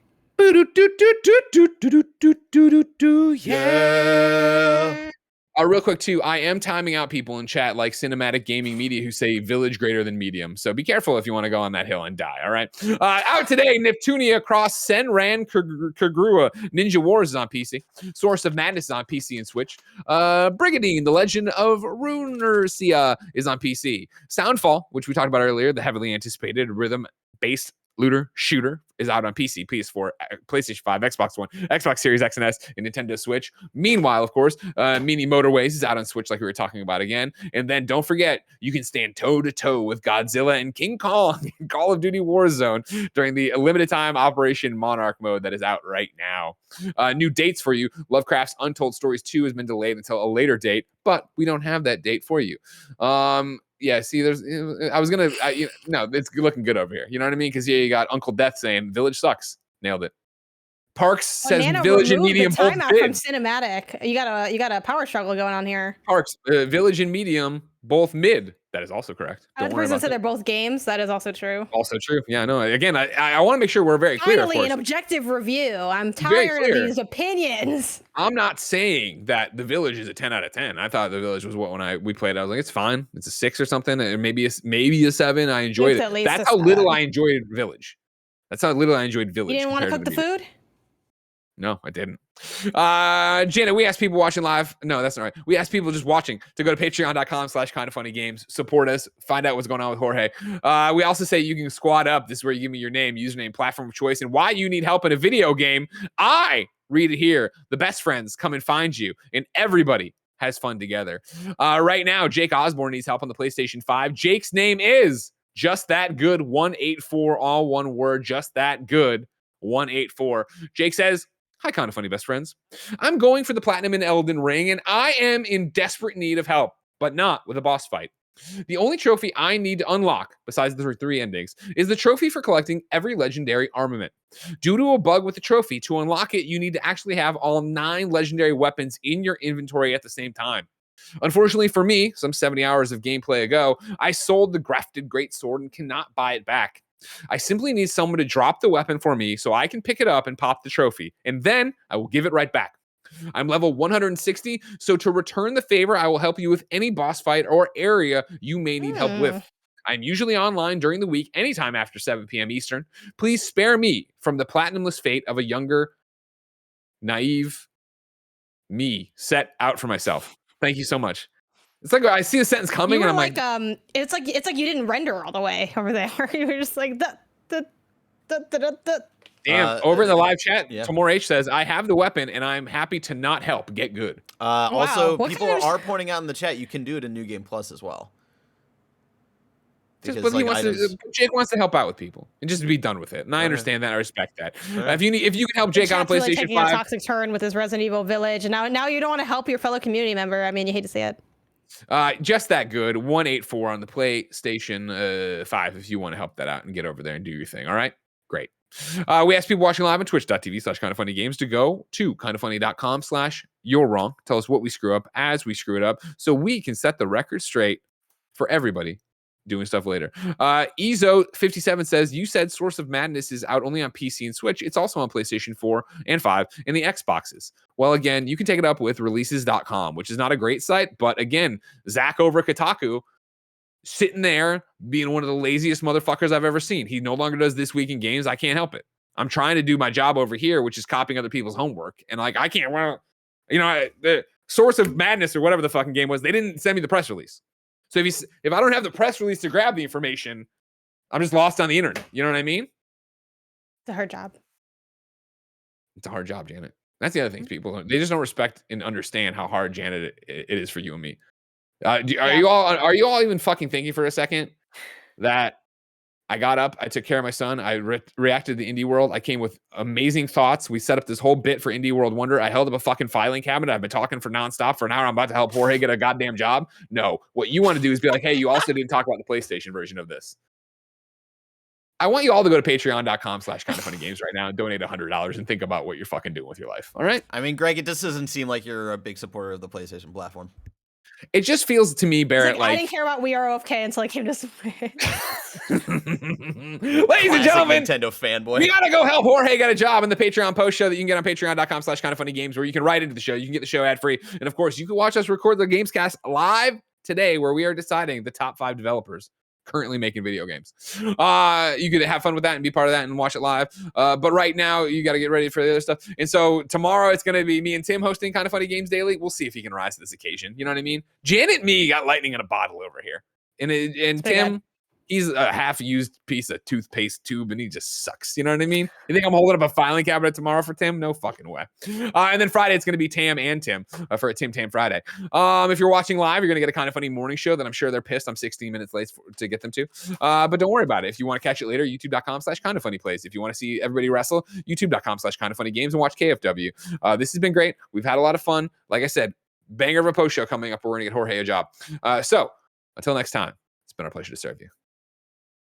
Yeah. Real quick, too, I am timing out people in chat like Cinematic Gaming Media who say Village greater than medium. So be careful if you want to go on that hill and die, all right? Out today, Neptunia Cross Senran Kagurua Ninja Wars is on PC. Source of Madness is on PC and Switch. Brigadine, The Legend of Runercia is on PC. Soundfall, which we talked about earlier, the heavily anticipated rhythm-based looter shooter, is out on PC, PS4, PlayStation 5, Xbox One, Xbox Series X and S, and Nintendo Switch. Meanwhile, of course, Mini Motorways is out on Switch, like we were talking about again. And then don't forget, you can stand toe-to-toe with Godzilla and King Kong in Call of Duty Warzone during the limited time Operation Monarch mode that is out right now. New dates for you. Lovecraft's Untold Stories 2 has been delayed until a later date, but we don't have that date for you. Yeah, see, no, it's looking good over here. You know what I mean? Because you got Uncle Death saying Village sucks. Nailed it. Parks says Village and Medium both bid. From cinematic. You got a power struggle going on here. Parks, Village and Medium both mid. That is also correct. The Don't worry person about said they're that. both games. That is also true. Also true. Yeah, no. Again, I want to make sure we're very clear. Of Finally, course. an objective review. I'm Very tired of clear. these opinions. I'm not saying that The Village is a 10 out of 10. I thought The Village was what when we played. I was like, it's fine. It's a 6 or something, and maybe a 7. I enjoyed It's it. at least That's a how little 7. I enjoyed Village. That's how little I enjoyed Village. You didn't want to cook the food? No, I didn't. Janet, we asked people watching live. No, that's not right. We asked people just watching to go to patreon.com/kindafunnygames, support us, find out what's going on with Jorge. We also say you can squad up. This is where you give me your name, username, platform of choice, and why you need help in a video game. I read it here. The best friends come and find you, and everybody has fun together. Right now, Jake Osburn needs help on the PlayStation 5. Jake's name is Just That Good 184, all one word, Just That Good 184. Jake says, hi, Kinda Funny best friends. I'm going for the platinum in Elden Ring, and I am in desperate need of help, but not with a boss fight. The only trophy I need to unlock, besides the 3 endings, is the trophy for collecting every legendary armament. Due to a bug with the trophy, to unlock it, you need to actually have all 9 legendary weapons in your inventory at the same time. Unfortunately for me, some 70 hours of gameplay ago, I sold the grafted greatsword and cannot buy it back. I simply need someone to drop the weapon for me so I can pick it up and pop the trophy, and then I will give it right back. I'm level 160, so to return the favor, I will help you with any boss fight or area you may need help with. I'm usually online during the week, anytime after 7 p.m. Eastern. Please spare me from the platinumless fate of a younger, naive me set out for myself. Thank you so much. It's like I see a sentence coming, and I'm like, it's like you didn't render all the way over there. You were just like damn. Over in the live chat, yeah. Tomor H says, I have the weapon, and I'm happy to not help. Get good. Also, What people kind of- are pointing out in the chat you can do it in New Game Plus as well. Just, Because, but he like, wants Jake wants to help out with people and just be done with it. And I understand that. I respect that. If you can help Jake on a Chat's really PlayStation taking 5, a toxic turn with his Resident Evil Village, and now you don't want to help your fellow community member. I mean, you hate to see it. Just That Good 184 on the PlayStation 5 if you want to help that out and get over there and do your thing. All right, great. We asked people watching live on twitch.tv/kindafunnygames to go to kindafunny.com/you're wrong. Tell us what we screw up as we screw it up so we can set the record straight for everybody doing stuff later. Ezo57 says, you said Source of Madness is out only on PC and Switch. It's also on PlayStation 4 and 5 and the Xboxes. Well, again, you can take it up with releases.com, which is not a great site, but again, Zach over at Kotaku sitting there being one of the laziest motherfuckers I've ever seen. He no longer does This Week in Games. I can't help it. I'm trying to do my job over here, which is copying other people's homework. And like, I can't, the Source of Madness or whatever the fucking game was, they didn't send me the press release. So if I don't have the press release to grab the information, I'm just lost on the internet. You know what I mean? It's a hard job. It's a hard job, Janet. That's the other thing. People, they just don't respect and understand how hard, Janet, it is for you and me. Are you all even fucking thinking for a second that I got up, I took care of my son, I reacted to the Indie World, I came with amazing thoughts. We set up this whole bit for Indie World Wonder. I held up a fucking filing cabinet. I've been talking for nonstop for an hour. I'm about to help Jorge get a goddamn job. No, what you want to do is be like, hey, you also didn't talk about the PlayStation version of this. I want you all to go to patreon.com/kindafunnygames right now and donate $100 and think about what you're fucking doing with your life. All right? I mean, Greg, it just doesn't seem like you're a big supporter of the PlayStation platform. It just feels to me, Barrett, I didn't care about We Are OFK until I came to ladies and Classic gentlemen, Nintendo fanboy. we gotta go help Jorge get a job in the Patreon post show that you can get on patreon.com/kindafunnygames, where you can write into the show. You can get the show ad free. And of course, you can watch us record the Gamescast live today, where we are deciding the top 5 developers currently making video games. You could have fun with that and be part of that and watch it live. But right now, you got to get ready for the other stuff. And so tomorrow, it's going to be me and Tim hosting Kinda Funny Games Daily. We'll see if he can rise to this occasion. You know what I mean? Janet and me got lightning in a bottle over here. And Tim, he's a half-used piece of toothpaste tube, and he just sucks. You know what I mean? You think I'm holding up a filing cabinet tomorrow for Tim? No fucking way. And then Friday, it's going to be Tam and Tim for a Tim Tam Friday. If you're watching live, you're going to get a Kinda Funny morning show that I'm sure they're pissed I'm 16 minutes late to get them to. But don't worry about it. If you want to catch it later, youtube.com/kindafunnyplays. If you want to see everybody wrestle, youtube.com/kindafunnygames and watch KFW. This has been great. We've had a lot of fun. Like I said, banger of a post show coming up where we're going to get Jorge a job. So until next time, it's been our pleasure to serve you.